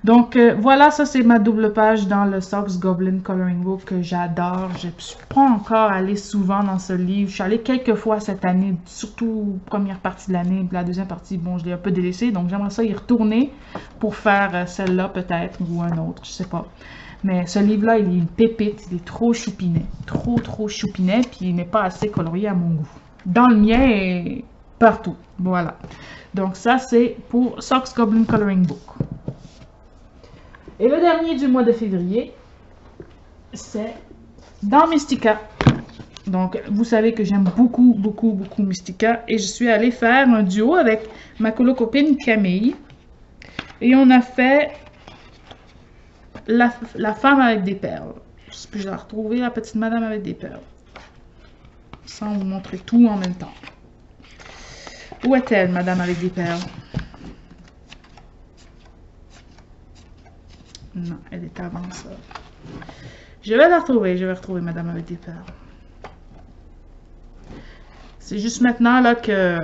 Donc voilà, ça c'est ma double page dans le Socks Goblin Coloring Book que j'adore. Je ne suis pas encore allée souvent dans ce livre. Je suis allée quelques fois cette année, surtout première partie de l'année. La deuxième partie, bon, je l'ai un peu délaissée. Donc j'aimerais ça y retourner pour faire celle-là peut-être ou un autre, je sais pas. Mais ce livre-là, il est une pépite. Il est trop choupinet. Trop choupinet. Puis il n'est pas assez colorié à mon goût. Dans le mien et partout. Voilà. Donc ça, c'est pour Socks Goblin Coloring Book. Et le dernier du mois de février, c'est dans Mystica. Donc, vous savez que j'aime beaucoup Mystica. Et je suis allée faire un duo avec ma copine Camille. Et on a fait la femme avec des perles. Je vais retrouver la petite madame avec des perles. Sans vous montrer tout en même temps. Où est-elle, madame avec des perles? Non, elle est avant ça. Je vais la retrouver, madame avec des perles. C'est juste maintenant là que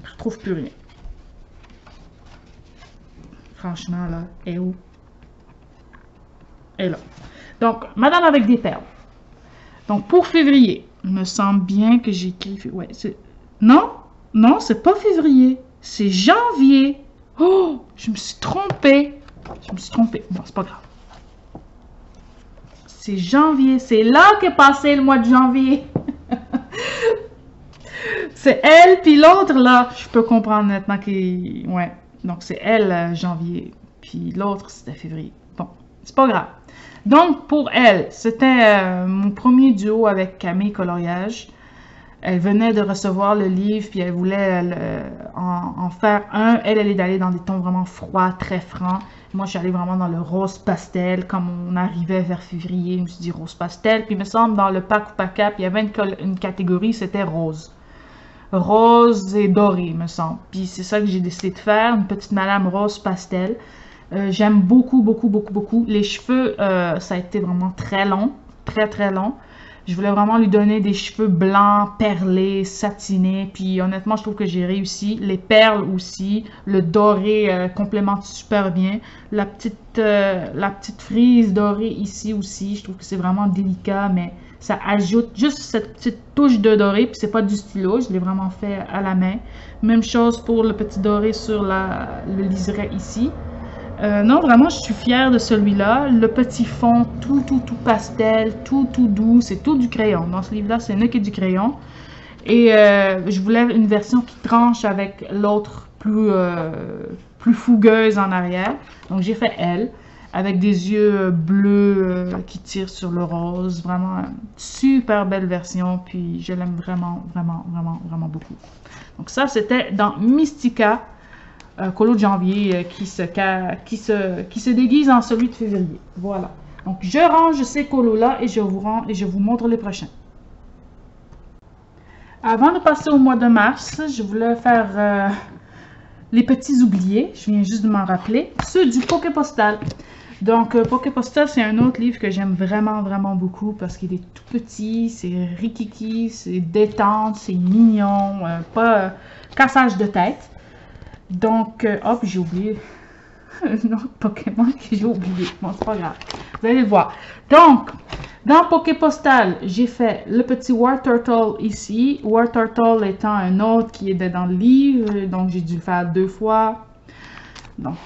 je retrouve plus rien. Franchement là, elle est où? Elle est là. Donc, madame avec des perles. Donc, pour février, il me semble bien que j'ai écrit... Ouais, c'est... Non, c'est pas février. C'est janvier. Oh, je me suis trompée. Bon, c'est pas grave. C'est janvier. C'est là qu'est passé le mois de janvier. C'est elle, puis l'autre, là, je peux comprendre maintenant qu'il... Ouais, donc c'est elle, janvier. Puis l'autre, c'était février. Bon, c'est pas grave. Donc, pour elle, c'était mon premier duo avec Camille Coloriage. Elle venait de recevoir le livre, puis elle voulait en faire un. Elle est allée dans des tons vraiment froids, très francs. Moi, je suis allée vraiment dans le rose pastel. Comme on arrivait vers février, je me suis dit rose pastel. Puis, il me semble, dans le pack ou pack up, il y avait une catégorie, c'était rose. Rose et doré, il me semble. Puis, c'est ça que j'ai décidé de faire, une petite madame rose pastel. J'aime beaucoup. Les cheveux, ça a été vraiment très long, très long. Je voulais vraiment lui donner des cheveux blancs, perlés, satinés. Puis honnêtement, je trouve que j'ai réussi. Les perles aussi. Le doré complémente super bien. La petite frise dorée ici aussi. Je trouve que c'est vraiment délicat, mais ça ajoute juste cette petite touche de doré. Puis c'est pas du stylo. Je l'ai vraiment fait à la main. Même chose pour le petit doré sur le liseré ici. Non, vraiment, je suis fière de celui-là. Le petit fond, tout pastel, tout doux. C'est tout du crayon. Dans ce livre-là, c'est que du crayon. Et je voulais une version qui tranche avec l'autre plus fougueuse en arrière. Donc, j'ai fait elle, avec des yeux bleus qui tirent sur le rose. Vraiment, une super belle version. Puis, je l'aime vraiment beaucoup. Donc, ça, c'était dans Mystica. Colo de janvier qui se déguise en celui de février. Voilà. Donc, je range ces colos-là et je vous montre les prochains. Avant de passer au mois de mars, je voulais faire les petits oubliés. Je viens juste de m'en rappeler. Ceux du Poké Postal. Donc, Poké Postal, c'est un autre livre que j'aime vraiment beaucoup parce qu'il est tout petit, c'est rikiki, c'est détente, c'est mignon, pas cassage de tête. Donc, hop, j'ai oublié un autre Pokémon que j'ai oublié. Bon, c'est pas grave. Vous allez le voir. Donc, dans Poké Postal, j'ai fait le petit War Turtle ici. War Turtle étant un autre qui est dans le livre. Donc, j'ai dû le faire 2 fois. Donc,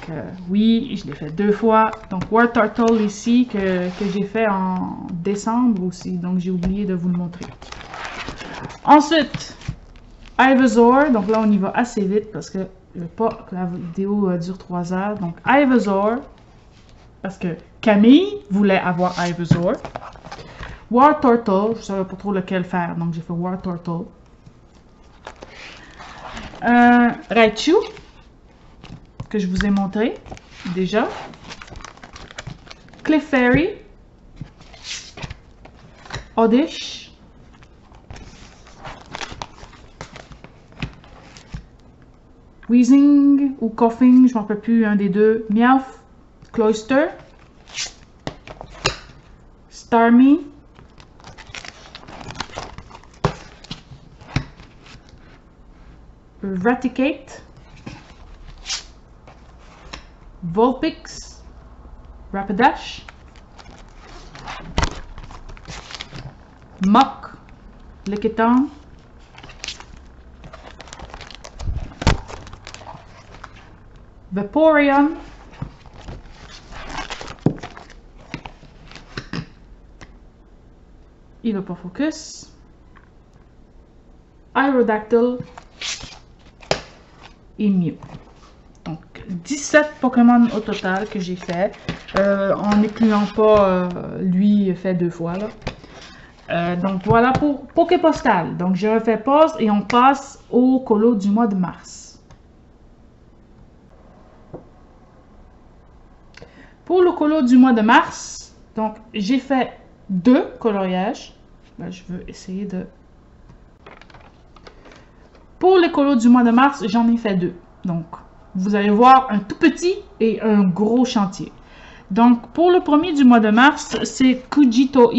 oui, je l'ai fait 2 fois. Donc, War Turtle ici que j'ai fait en décembre aussi. Donc, j'ai oublié de vous le montrer. Ensuite, Ivysaur, donc là on y va assez vite parce que je veux pas que la vidéo dure 3 heures. Donc Ivysaur, parce que Camille voulait avoir Ivysaur. Wartortle, je savais pas trop lequel faire, donc j'ai fait Wartortle. Raichu, que je vous ai montré déjà. Clefairy. Oddish. Wheezing ou Coughing, je ne me rappelle plus, un des deux. Meowth. Cloyster. Starmie. Raticate, Vulpix, Rapidash, Muk, Lickitung, Vaporeon, il va pas focus, Aerodactyl, et Mew. Donc 17 Pokémon au total que j'ai fait, en n'incluant pas lui fait 2 fois là. Donc voilà pour Poképostal. Donc je refais pause et on passe au colo du mois de mars. Pour le colo du mois de mars, donc j'ai fait 2 coloriages. Là, je veux essayer de... Pour les colos du mois de mars, j'en ai fait 2. Donc, vous allez voir un tout petit et un gros chantier. Donc, pour le premier du mois de mars, c'est Kujitoi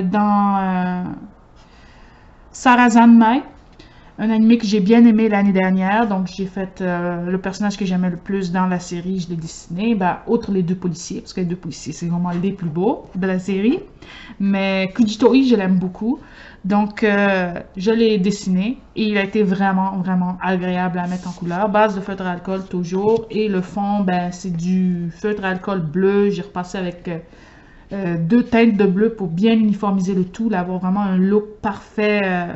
dans Sarazanmai, un anime que j'ai bien aimé l'année dernière. Donc, j'ai fait le personnage que j'aimais le plus dans la série, je l'ai dessiné. Ben, outre les 2 policiers, parce que les 2 policiers, c'est vraiment les plus beaux de la série. Mais Kujitoi, je l'aime beaucoup. Donc, je l'ai dessiné et il a été vraiment, vraiment agréable à mettre en couleur. Base de feutre à alcool toujours. Et le fond, ben, c'est du feutre à alcool bleu. J'ai repassé avec 2 teintes de bleu pour bien uniformiser le tout, avoir vraiment un look parfait,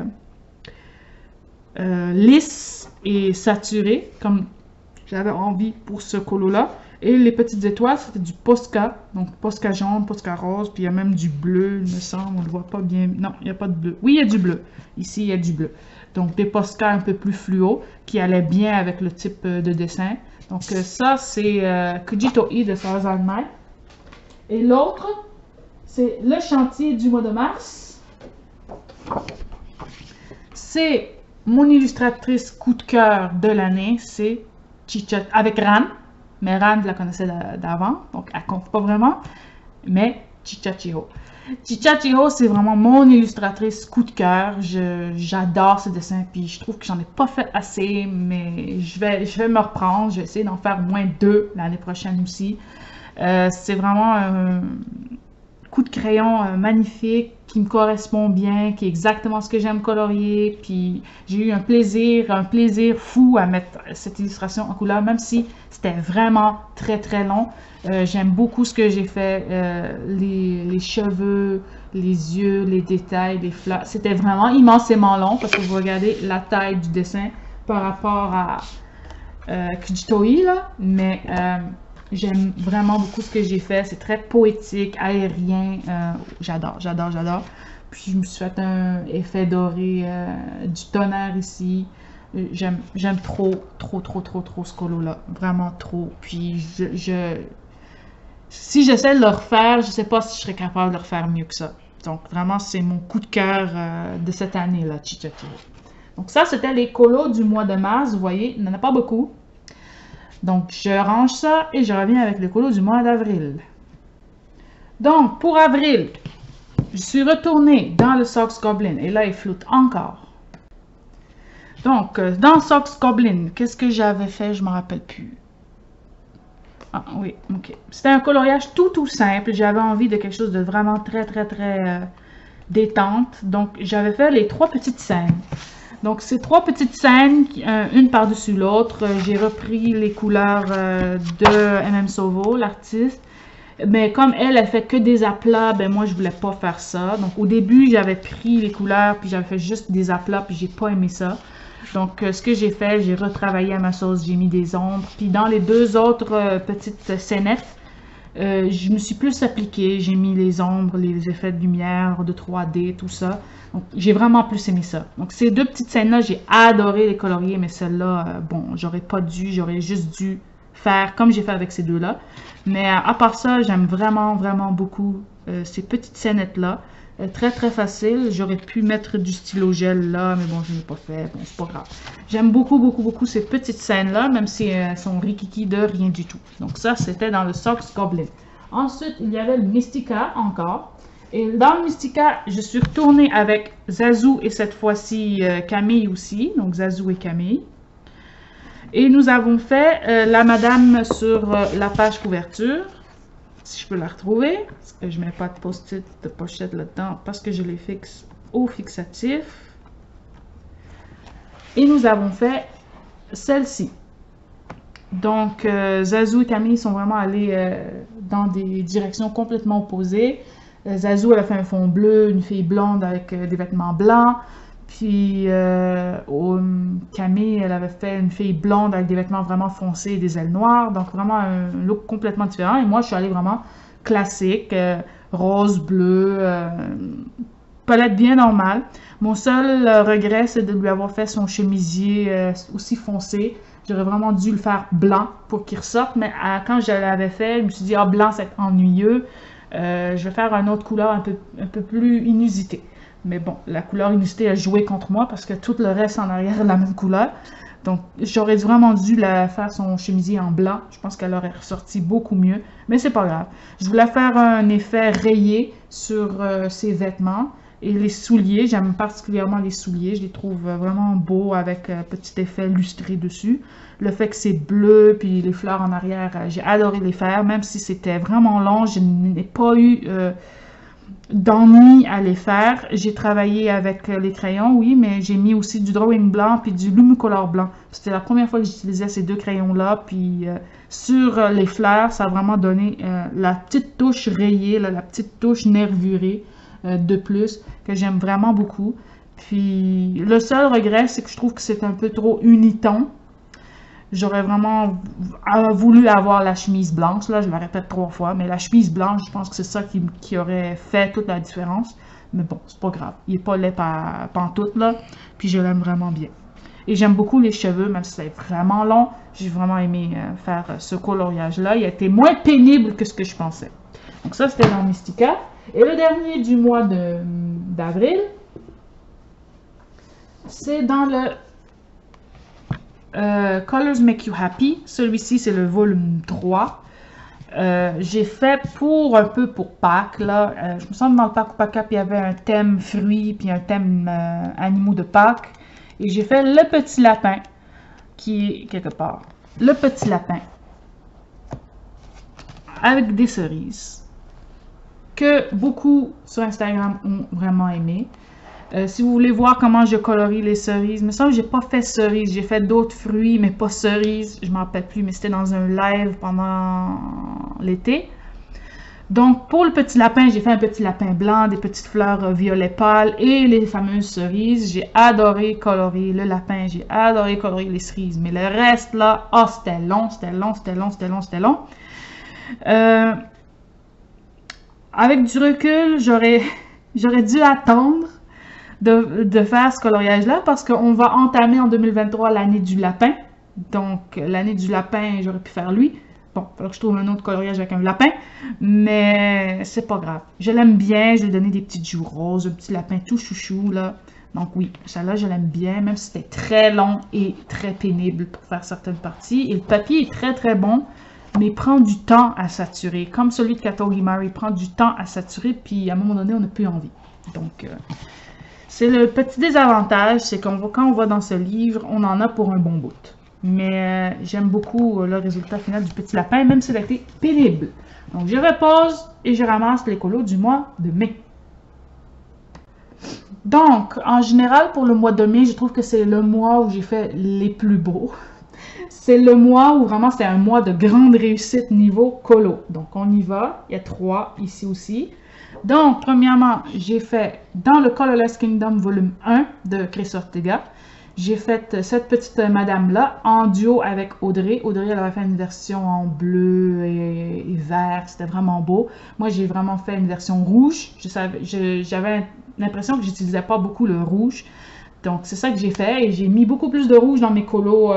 lisse et saturé, comme j'avais envie pour ce colo-là. Et les petites étoiles, c'était du Posca. Donc, Posca jaune, Posca rose. Puis, il y a même du bleu, il me semble. On ne le voit pas bien. Non, il n'y a pas de bleu. Oui, il y a du bleu. Ici, il y a du bleu. Donc, des Posca un peu plus fluo qui allaient bien avec le type de dessin. Donc, ça, c'est Kujitoi de Sarazanmai. Et l'autre, c'est le chantier du mois de mars. C'est mon illustratrice coup de cœur de l'année. C'est Chicha avec Ran. Mais Ran, je la connaissais d'avant, donc elle compte pas vraiment. Mais Chichachiho. Chichachiho, c'est vraiment mon illustratrice coup de cœur. J'adore ce dessin, puis je trouve que j'en ai pas fait assez, mais je vais me reprendre. Je vais essayer d'en faire au moins 2 l'année prochaine aussi. C'est vraiment un coup de crayon magnifique, qui me correspond bien, qui est exactement ce que j'aime colorier. Puis j'ai eu un plaisir fou à mettre cette illustration en couleur, même si c'était vraiment très très long. J'aime beaucoup ce que j'ai fait, les cheveux, les yeux, les détails, les fleurs. C'était vraiment immensément long parce que vous regardez la taille du dessin par rapport à Kujitoi là, mais j'aime vraiment beaucoup ce que j'ai fait. C'est très poétique, aérien. J'adore. Puis je me suis fait un effet doré, du tonnerre ici. J'aime trop ce colo-là. Vraiment trop. Puis si j'essaie de le refaire, je sais pas si je serais capable de le refaire mieux que ça. Donc vraiment, c'est mon coup de cœur de cette année-là, Chichachiho. Donc ça, c'était les colos du mois de mars. Vous voyez, il n'y en a pas beaucoup. Donc, je range ça et je reviens avec le colo du mois d'avril. Donc, pour avril, je suis retournée dans le Sox Goblin et là, il floute encore. Donc, dans Sox Goblin, qu'est-ce que j'avais fait? Je ne me rappelle plus. Ah oui, ok. C'était un coloriage tout simple. J'avais envie de quelque chose de vraiment très détente. Donc, j'avais fait les 3 petites scènes. Donc, ces 3 petites scènes, une par-dessus l'autre, j'ai repris les couleurs de MM Sovo, l'artiste. Mais comme elle fait que des aplats, ben moi, je voulais pas faire ça. Donc, au début, j'avais pris les couleurs, puis j'avais fait juste des aplats, puis j'ai pas aimé ça. Donc, ce que j'ai fait, j'ai retravaillé à ma sauce, j'ai mis des ombres. Puis dans les deux autres petites scénettes, je me suis plus appliquée. J'ai mis les ombres, les effets de lumière, de 3D, tout ça. Donc, j'ai vraiment plus aimé ça. Donc, ces deux petites scènes-là, j'ai adoré les colorier, mais celle-là, bon, j'aurais pas dû, j'aurais juste dû faire comme j'ai fait avec ces deux-là. Mais à part ça, j'aime vraiment, vraiment beaucoup ces petites scénettes-là. Très très facile. J'aurais pu mettre du stylo gel là, mais bon, je ne l'ai pas fait. Bon, c'est pas grave. J'aime beaucoup, beaucoup, beaucoup ces petites scènes-là, même si elles sont rikiki de rien du tout. Donc ça, c'était dans le Socks Goblin. Ensuite, il y avait le Mystica encore. Et dans le Mystica, je suis retournée avec Zazu et cette fois-ci Camille aussi. Donc Zazu et Camille. Et nous avons fait la madame sur la page couverture. Si je peux la retrouver, parce que je ne mets pas de post-it de pochette là-dedans, parce que je les fixe au fixatif. Et nous avons fait celle-ci. Donc, Zazu et Camille sont vraiment allés dans des directions complètement opposées. Zazu, elle a fait un fond bleu, une fille blonde avec des vêtements blancs. Puis, Camille, elle avait fait une fille blonde avec des vêtements vraiment foncés et des ailes noires. Donc, vraiment un look complètement différent. Et moi, je suis allée vraiment classique, rose, bleu, palette bien normale. Mon seul regret, c'est de lui avoir fait son chemisier aussi foncé. J'aurais vraiment dû le faire blanc pour qu'il ressorte. Mais quand je l'avais fait, je me suis dit, ah, blanc, c'est ennuyeux. Je vais faire une autre couleur un peu plus inusitée. Mais bon, la couleur inusitée a joué contre moi parce que tout le reste en arrière est la même couleur. Donc, j'aurais vraiment dû la faire son chemisier en blanc. Je pense qu'elle aurait ressorti beaucoup mieux. Mais c'est pas grave. Je voulais faire un effet rayé sur ses vêtements. Et les souliers, j'aime particulièrement les souliers. Je les trouve vraiment beaux avec un petit effet lustré dessus. Le fait que c'est bleu, puis les fleurs en arrière, j'ai adoré les faire. Même si c'était vraiment long, je n'ai pas eu d'ennui à les faire. J'ai travaillé avec les crayons, oui, mais j'ai mis aussi du drawing blanc puis du Lumicolor blanc. C'était la première fois que j'utilisais ces deux crayons-là. Puis sur les fleurs, ça a vraiment donné la petite touche rayée, là, la petite touche nervurée de plus, que j'aime vraiment beaucoup. Puis le seul regret, c'est que je trouve que c'est un peu trop uniton. J'aurais vraiment voulu avoir la chemise blanche, là, je la répète 3 fois, mais la chemise blanche, je pense que c'est ça qui aurait fait toute la différence. Mais bon, c'est pas grave, il est pas laid pantoute, là, puis je l'aime vraiment bien. Et j'aime beaucoup les cheveux, même si c'est vraiment long, j'ai vraiment aimé faire ce coloriage-là. Il a été moins pénible que ce que je pensais. Donc ça, c'était dans Mystica. Et le dernier du mois d'avril, c'est dans le Colors Make You Happy. Celui-ci, c'est le volume 3. J'ai fait un peu pour Pâques, là. Je me sens que dans le Pâques Pâques, il y avait un thème fruits, puis un thème animaux de Pâques. Et j'ai fait le petit lapin, qui est quelque part. Le petit lapin, avec des cerises, que beaucoup sur Instagram ont vraiment aimé. Si vous voulez voir comment je colorie les cerises, il me semble que j'ai pas fait cerises, j'ai fait d'autres fruits, mais pas cerises, je m'en rappelle plus, mais c'était dans un live pendant l'été. Donc, pour le petit lapin, j'ai fait un petit lapin blanc, des petites fleurs violet pâle et les fameuses cerises. J'ai adoré colorier le lapin, j'ai adoré colorier les cerises, mais le reste là, oh, c'était long, c'était long, c'était long, c'était long, c'était long. Avec du recul, j'aurais dû attendre de faire ce coloriage-là parce qu'on va entamer en 2023 l'année du lapin. Donc, l'année du lapin, j'aurais pu faire lui. Bon, il faudrait que je trouve un autre coloriage avec un lapin, mais c'est pas grave. Je l'aime bien, je lui ai donné des petites joues roses, un petit lapin tout chouchou, là. Donc oui, celle-là, je l'aime bien, même si c'était très long et très pénible pour faire certaines parties. Et le papier est très très bon, mais il prend du temps à saturer. Comme celui de Kato Gimari, il prend du temps à saturer, puis à un moment donné, on n'a plus envie. Donc, c'est le petit désavantage, c'est quand on va dans ce livre, on en a pour un bon bout. Mais j'aime beaucoup le résultat final du petit lapin, même s'il a été pénible. Donc, je repose et je ramasse les colos du mois de mai. Donc, en général, pour le mois de mai, je trouve que c'est le mois où j'ai fait les plus beaux. C'est le mois où vraiment c'est un mois de grande réussite niveau colo. Donc, on y va. Il y a 3 ici aussi. Donc, premièrement, j'ai fait dans le Colorless Kingdom volume 1 de Chris Ortega. j'ai fait cette petite madame-là en duo avec Audrey. Audrey, elle avait fait une version en bleu et vert. C'était vraiment beau. Moi, j'ai vraiment fait une version rouge. J'avais l'impression que j'utilisais pas beaucoup le rouge. Donc, c'est ça que j'ai fait. Et j'ai mis beaucoup plus de rouge dans mes colos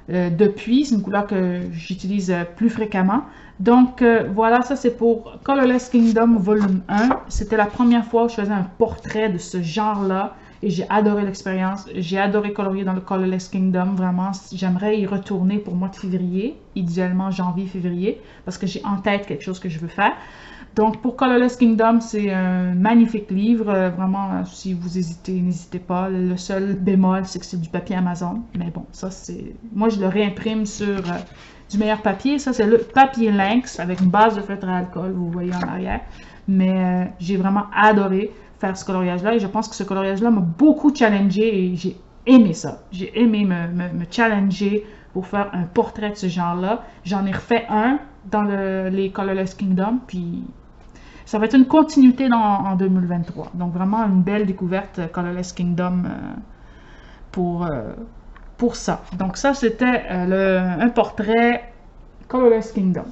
depuis. C'est une couleur que j'utilise plus fréquemment. Donc, voilà, ça c'est pour Colorless Kingdom Volume 1. C'était la première fois où je faisais un portrait de ce genre-là. Et j'ai adoré l'expérience. J'ai adoré colorier dans le Colorless Kingdom. Vraiment, j'aimerais y retourner pour le mois de février. Idéalement, janvier, février. Parce que j'ai en tête quelque chose que je veux faire. Donc, pour Colorless Kingdom, c'est un magnifique livre. Vraiment, si vous hésitez, n'hésitez pas. Le seul bémol, c'est que c'est du papier Amazon. Mais bon, ça, c'est... Moi, je le réimprime sur du meilleur papier. Ça, c'est le papier Lynx avec une base de feutre à alcool. Vous voyez en arrière. Mais j'ai vraiment adoré faire ce coloriage-là. Et je pense que ce coloriage-là m'a beaucoup challengé et j'ai aimé ça. J'ai aimé me challenger pour faire un portrait de ce genre-là. J'en ai refait un dans les Colorless Kingdom, puis ça va être une continuité en 2023. Donc vraiment une belle découverte Colorless Kingdom pour ça. Donc ça, c'était un portrait Colorless Kingdom.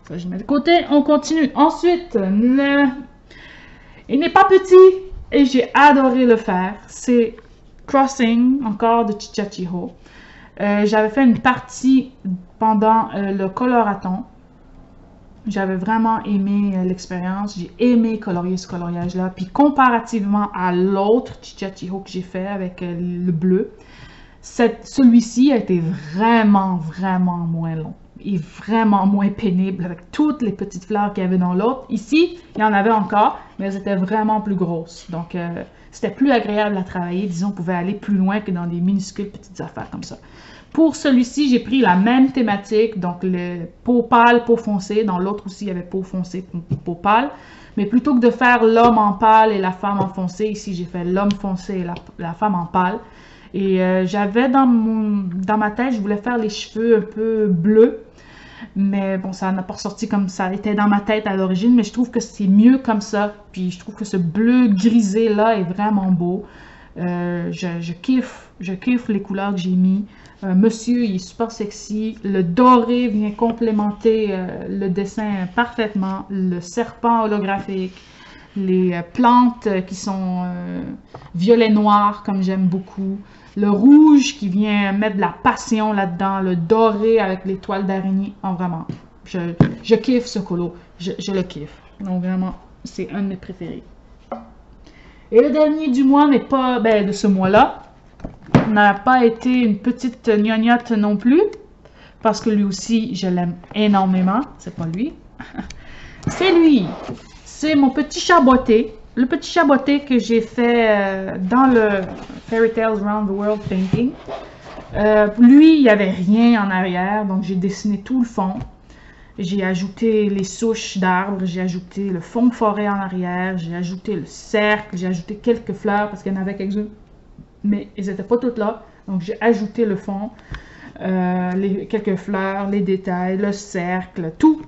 Ça, je mets de côté. On continue. Ensuite, il n'est pas petit et j'ai adoré le faire. C'est Crossing, encore de Chichachiho. J'avais fait une partie pendant le colorathon. J'avais vraiment aimé l'expérience. J'ai aimé colorier ce coloriage-là. Puis comparativement à l'autre Chichachiho que j'ai fait avec le bleu, celui-ci a été vraiment, vraiment moins long. Et vraiment moins pénible avec toutes les petites fleurs qu'il y avait dans l'autre. Ici, il y en avait encore, mais elles étaient vraiment plus grosses. Donc, c'était plus agréable à travailler. Disons, on pouvait aller plus loin que dans des minuscules petites affaires comme ça. Pour celui-ci, j'ai pris la même thématique, donc le peau pâle, peau foncée. Dans l'autre aussi, il y avait peau foncée, peau pâle. Mais plutôt que de faire l'homme en pâle et la femme en foncé, ici, j'ai fait l'homme foncé et la femme en pâle. Et j'avais dans ma tête, je voulais faire les cheveux un peu bleus. Mais bon, ça n'a pas ressorti comme ça était dans ma tête à l'origine, mais je trouve que c'est mieux comme ça. Puis je trouve que ce bleu grisé là est vraiment beau. Je kiffe les couleurs que j'ai mis. Monsieur, il est super sexy. Le doré vient complémenter le dessin parfaitement. Le serpent holographique. Les plantes qui sont violet-noir, comme j'aime beaucoup. Le rouge qui vient mettre de la passion là-dedans. Le doré avec les toiles d'araignée. Oh, vraiment, je kiffe ce colo. Je le kiffe. Donc vraiment, c'est un de mes préférés. Et le dernier du mois n'est pas, de ce mois-là, n'a pas été une petite gnognotte non plus. Parce que lui aussi, je l'aime énormément. C'est pas lui. C'est lui. C'est mon petit chaboté. Le petit chaboté que j'ai fait dans le Fairy Tales Around the World Painting. Lui, il n'y avait rien en arrière, donc j'ai dessiné tout le fond. J'ai ajouté les souches d'arbres, j'ai ajouté le fond de forêt en arrière, j'ai ajouté le cercle, j'ai ajouté quelques fleurs parce qu'il y en avait quelques-unes, mais elles n'étaient pas toutes là. Donc j'ai ajouté le fond, quelques fleurs, les détails, le cercle, tout.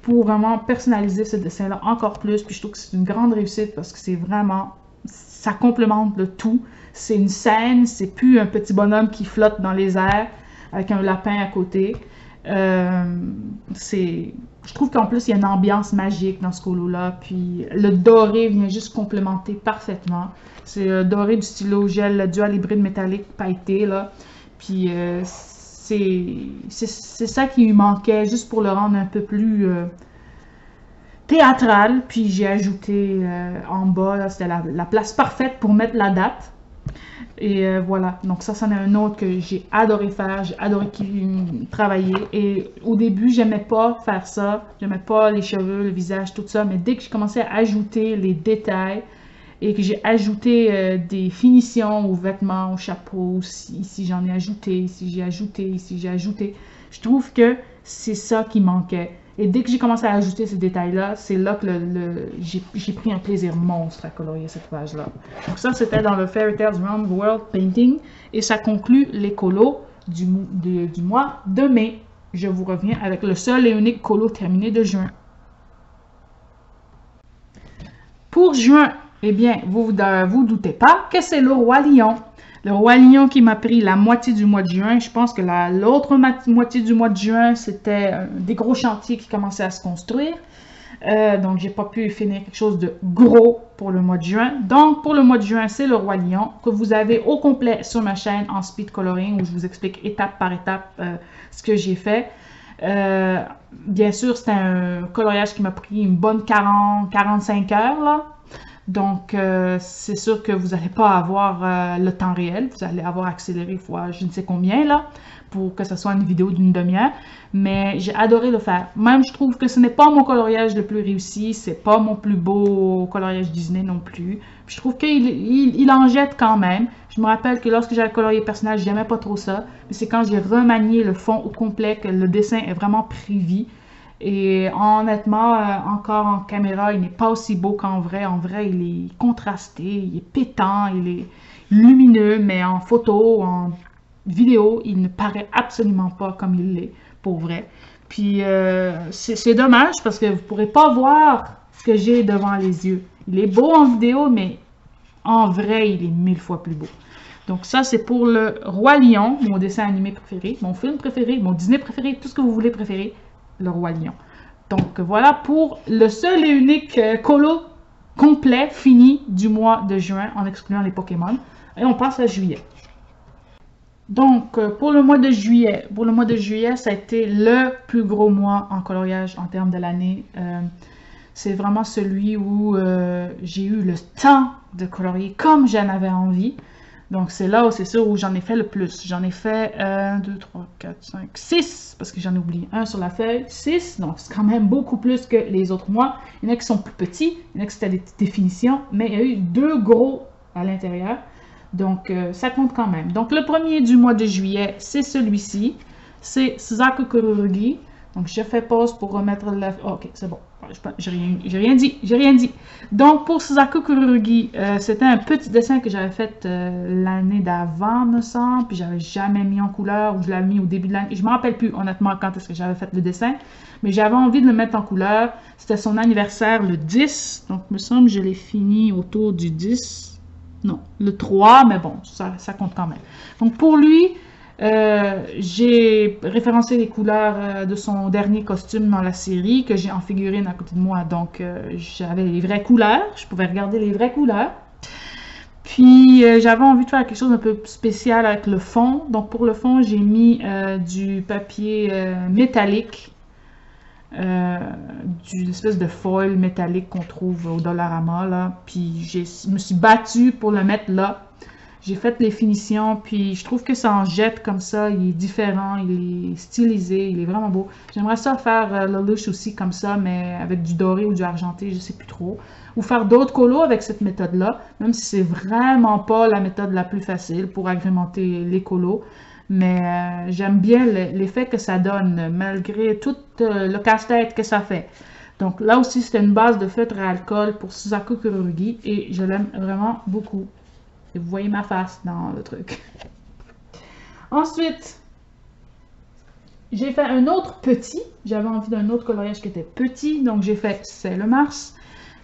Pour vraiment personnaliser ce dessin-là encore plus. Puis je trouve que c'est une grande réussite parce que c'est vraiment, ça complémente le tout. C'est une scène, c'est plus un petit bonhomme qui flotte dans les airs avec un lapin à côté. Je trouve qu'en plus, il y a une ambiance magique dans ce colo-là. Puis le doré vient juste complémenter parfaitement. C'est le doré du stylo gel dual hybride métallique pailleté, là. Puis c'est ça qui lui manquait, juste pour le rendre un peu plus théâtral. Puis j'ai ajouté en bas, c'était la place parfaite pour mettre la date. Et voilà, donc ça, c'en est un autre que j'ai adoré faire, j'ai adoré travailler. Et au début, j'aimais pas faire ça, j'aimais pas les cheveux, le visage, tout ça. Mais dès que j'ai commencé à ajouter les détails et que j'ai ajouté des finitions aux vêtements, aux chapeaux, ici j'en ai ajouté, ici j'ai ajouté, ici j'ai ajouté, je trouve que c'est ça qui manquait. Et dès que j'ai commencé à ajouter ces détails-là, c'est là que j'ai pris un plaisir monstre à colorier cette page-là. Donc ça, c'était dans le Fairy Tales Around the World Painting. Et ça conclut les colos du mois de mai. Je vous reviens avec le seul et unique colo terminé de juin. Pour juin, eh bien, vous doutez pas que c'est le Roi Lion. Le Roi Lion qui m'a pris la moitié du mois de juin. Je pense que l'autre moitié du mois de juin, c'était des gros chantiers qui commençaient à se construire. Donc, j'ai pas pu finir quelque chose de gros pour le mois de juin. Donc, pour le mois de juin, c'est le Roi Lion que vous avez au complet sur ma chaîne en speed coloring où je vous explique étape par étape ce que j'ai fait. Bien sûr, c'était un coloriage qui m'a pris une bonne 40-45 heures là. Donc, c'est sûr que vous n'allez pas avoir le temps réel. Vous allez avoir accéléré fois je ne sais combien là pour que ce soit une vidéo d'une demi-heure. Mais j'ai adoré le faire. Même, je trouve que ce n'est pas mon coloriage le plus réussi. C'est pas mon plus beau coloriage Disney non plus. Puis je trouve qu'il en jette quand même. Je me rappelle que lorsque j'avais colorié le personnage, j'aimais pas trop ça. Mais c'est quand j'ai remanié le fond au complet que le dessin est vraiment pris vie. Et honnêtement, encore en caméra, il n'est pas aussi beau qu'en vrai. En vrai, il est contrasté, il est pétant, il est lumineux, mais en photo, en vidéo, il ne paraît absolument pas comme il l'est, pour vrai. Puis, c'est dommage parce que vous ne pourrez pas voir ce que j'ai devant les yeux. Il est beau en vidéo, mais en vrai, il est 1000 fois plus beau. Donc ça, c'est pour le Roi Lion, mon dessin animé préféré, mon film préféré, mon Disney préféré, tout ce que vous voulez préférer. Le Roi Lion. Donc voilà pour le seul et unique colo complet fini du mois de juin en excluant les Pokémon. Et on passe à juillet. Donc pour le mois de juillet, ça a été le plus gros mois en coloriage en termes de l'année. C'est vraiment celui où j'ai eu le temps de colorier comme j'en avais envie. Donc, c'est là où c'est sûr où j'en ai fait le plus. J'en ai fait 1, 2, 3, 4, 5, 6, parce que j'en ai oublié un sur la feuille. 6, donc c'est quand même beaucoup plus que les autres mois. Il y en a qui sont plus petits, il y en a qui c'était des définitions, mais il y a eu 2 gros à l'intérieur. Donc, ça compte quand même. Donc, le premier du mois de juillet, c'est celui-ci. C'est Suzaku Kururugi. Donc, je fais pause pour remettre le... Oh, ok, c'est bon. J'ai rien dit. Donc, pour Suzaku Kururugi, c'était un petit dessin que j'avais fait l'année d'avant, me semble. Puis, j'avais jamais mis en couleur ou je l'avais mis au début de l'année. Je me rappelle plus, honnêtement, quand est-ce que j'avais fait le dessin. Mais j'avais envie de le mettre en couleur. C'était son anniversaire le 10. Donc, il me semble que je l'ai fini autour du 10. Non, le 3, mais bon, ça compte quand même. Donc, pour lui... j'ai référencé les couleurs de son dernier costume dans la série que j'ai en figurine à côté de moi. Donc, j'avais les vraies couleurs. Je pouvais regarder les vraies couleurs. Puis, j'avais envie de faire quelque chose d'un peu spécial avec le fond. Donc, pour le fond, j'ai mis du papier métallique. D'une espèce de foil métallique qu'on trouve au Dollarama. Là. Puis, je me suis battue pour le mettre là. J'ai fait les finitions, puis je trouve que ça en jette comme ça. Il est différent, il est stylisé, il est vraiment beau. J'aimerais ça faire Lelouch aussi comme ça, mais avec du doré ou du argenté, je sais plus trop. Ou faire d'autres colos avec cette méthode-là, même si c'est vraiment pas la méthode la plus facile pour agrémenter les colos. Mais j'aime bien l'effet que ça donne, malgré tout le casse-tête que ça fait. Donc là aussi, c'était une base de feutre à alcool pour Suzaku Kururugi, et je l'aime vraiment beaucoup. Et vous voyez ma face dans le truc. Ensuite, j'ai fait un autre petit. J'avais envie d'un autre coloriage qui était petit. Donc, j'ai fait C'est le Mars.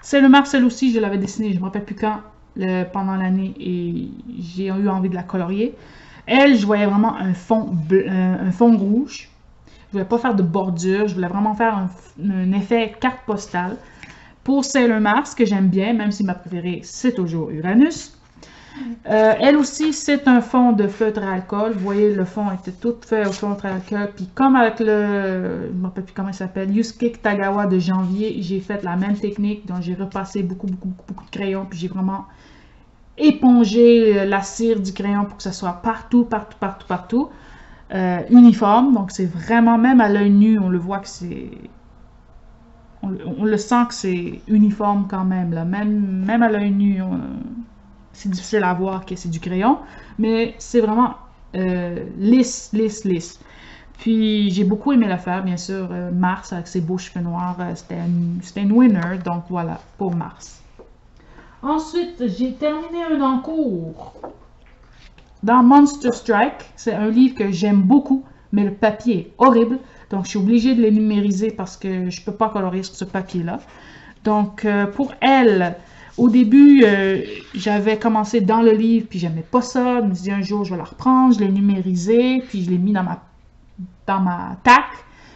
C'est le Mars, elle aussi, je l'avais dessinée, je ne me rappelle plus quand, pendant l'année. Et j'ai eu envie de la colorier. Elle, je voyais vraiment un fond rouge. Je ne voulais pas faire de bordure. Je voulais vraiment faire un effet carte postale. Pour Sailor Mars, que j'aime bien, même si ma préférée, c'est toujours Uranus. Elle aussi, c'est un fond de feutre à alcool. Vous voyez, le fond était tout fait au feutre à alcool. Puis comme avec le, je ne me rappelle plus comment il s'appelle, Yusuke Kitagawa de janvier, j'ai fait la même technique. Donc j'ai repassé beaucoup de crayons. Puis j'ai vraiment épongé la cire du crayon pour que ça soit partout. Uniforme. Donc c'est vraiment, même à l'œil nu, on le voit que c'est... On le sent que c'est uniforme quand même. Là. Même à l'œil nu, c'est difficile à voir que c'est du crayon, mais c'est vraiment lisse. Puis j'ai beaucoup aimé le faire, bien sûr. Mars avec ses beaux cheveux noirs, c'était une winner, donc voilà, pour Mars. Ensuite, j'ai terminé un encours dans Monster Strike. C'est un livre que j'aime beaucoup, mais le papier est horrible, donc je suis obligée de les numériser parce que je ne peux pas colorier sur ce papier-là. Donc, pour elle... Au début, j'avais commencé dans le livre, puis j'aimais pas ça. Je me suis dit un jour, je vais la reprendre. Je l'ai numérisée, puis je l'ai mis dans ma TAC.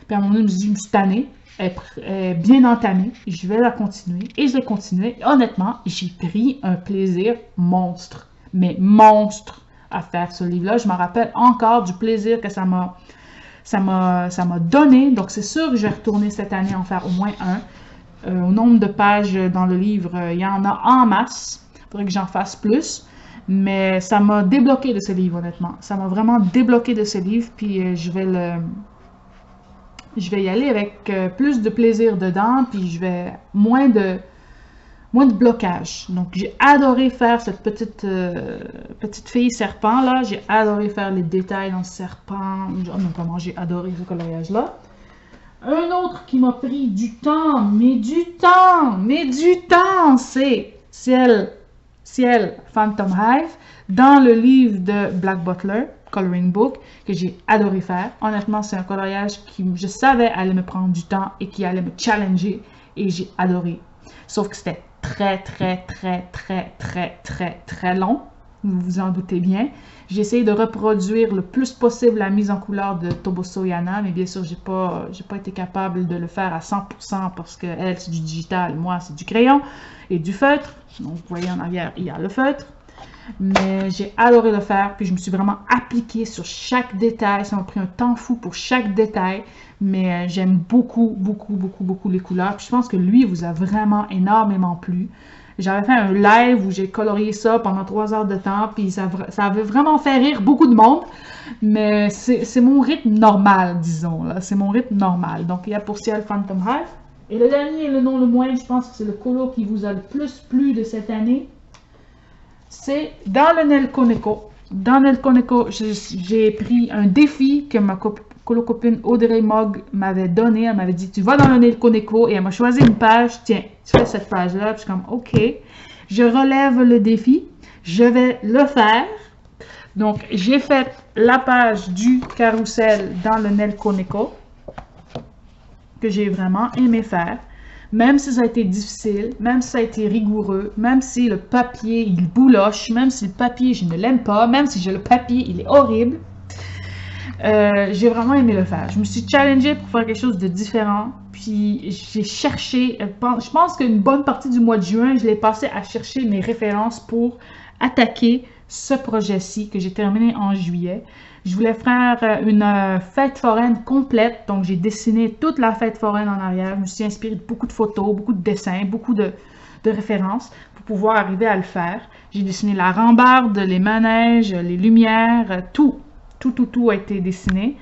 Puis à un moment donné, je me suis dit, je me suis tannée. Elle est bien entamée. Je vais la continuer. Et je l'ai continuée. Honnêtement, j'ai pris un plaisir monstre. Mais monstre à faire ce livre-là. Je me rappelle encore du plaisir que ça m'a donné. Donc, c'est sûr que je vais retourner cette année en faire au moins un. Au nombre de pages dans le livre, il y en a en masse. Il faudrait que j'en fasse plus. Mais ça m'a débloqué de ce livre, honnêtement. Ça m'a vraiment débloqué de ce livre. Puis je vais y aller avec plus de plaisir dedans. Puis je vais moins de blocage. Donc j'ai adoré faire cette petite fille serpent là. J'ai adoré faire les détails dans ce serpent. Oh, mais comment j'ai adoré ce coloriage là. Un autre qui m'a pris du temps, c'est Ciel Phantom Hive dans le livre de Black Butler, Coloring Book, que j'ai adoré faire. Honnêtement, c'est un coloriage qui, je savais, allait me prendre du temps et qui allait me challenger et j'ai adoré. Sauf que c'était très long. Vous vous en doutez bien. J'ai essayé de reproduire le plus possible la mise en couleur de Toboso Yana, mais bien sûr, j'ai pas été capable de le faire à 100% parce que elle, c'est du digital, moi, c'est du crayon et du feutre. Donc, vous voyez en arrière, il y a le feutre. Mais j'ai adoré le faire, puis je me suis vraiment appliquée sur chaque détail. Ça m'a pris un temps fou pour chaque détail, mais j'aime beaucoup les couleurs. Puis je pense que lui vous a vraiment énormément plu. J'avais fait un live où j'ai colorié ça pendant 3 heures de temps, puis ça avait vraiment fait rire beaucoup de monde, mais c'est mon rythme normal, disons, là. C'est mon rythme normal. Donc, il y a pour Ciel Phantom Hive. Et le dernier, le non le moins, je pense que c'est le colo qui vous a le plus plu de cette année. C'est dans le Nelco Neko. Dans Nelco Neko, j'ai pris un défi que ma colo-copine Audrey Mogg m'avait donné. Elle m'avait dit, tu vas dans le Nelco Neko, et elle m'a choisi une page. Tiens, tu fais cette page-là. Puis je suis comme, ok, je relève le défi. Je vais le faire. Donc, j'ai fait la page du carrousel dans le Nelco Neko, que j'ai vraiment aimé faire. Même si ça a été difficile, même si ça a été rigoureux, même si le papier, il bouloche, même si le papier, je ne l'aime pas, même si le papier, il est horrible, j'ai vraiment aimé le faire. Je me suis challengée pour faire quelque chose de différent, puis j'ai cherché, je pense qu'une bonne partie du mois de juin, je l'ai passé à chercher mes références pour attaquer ce projet-ci que j'ai terminé en juillet. Je voulais faire une fête foraine complète, donc j'ai dessiné toute la fête foraine en arrière. Je me suis inspirée de beaucoup de photos, beaucoup de dessins, beaucoup de références pour pouvoir arriver à le faire. J'ai dessiné la rambarde, les manèges, les lumières, tout a été dessiné.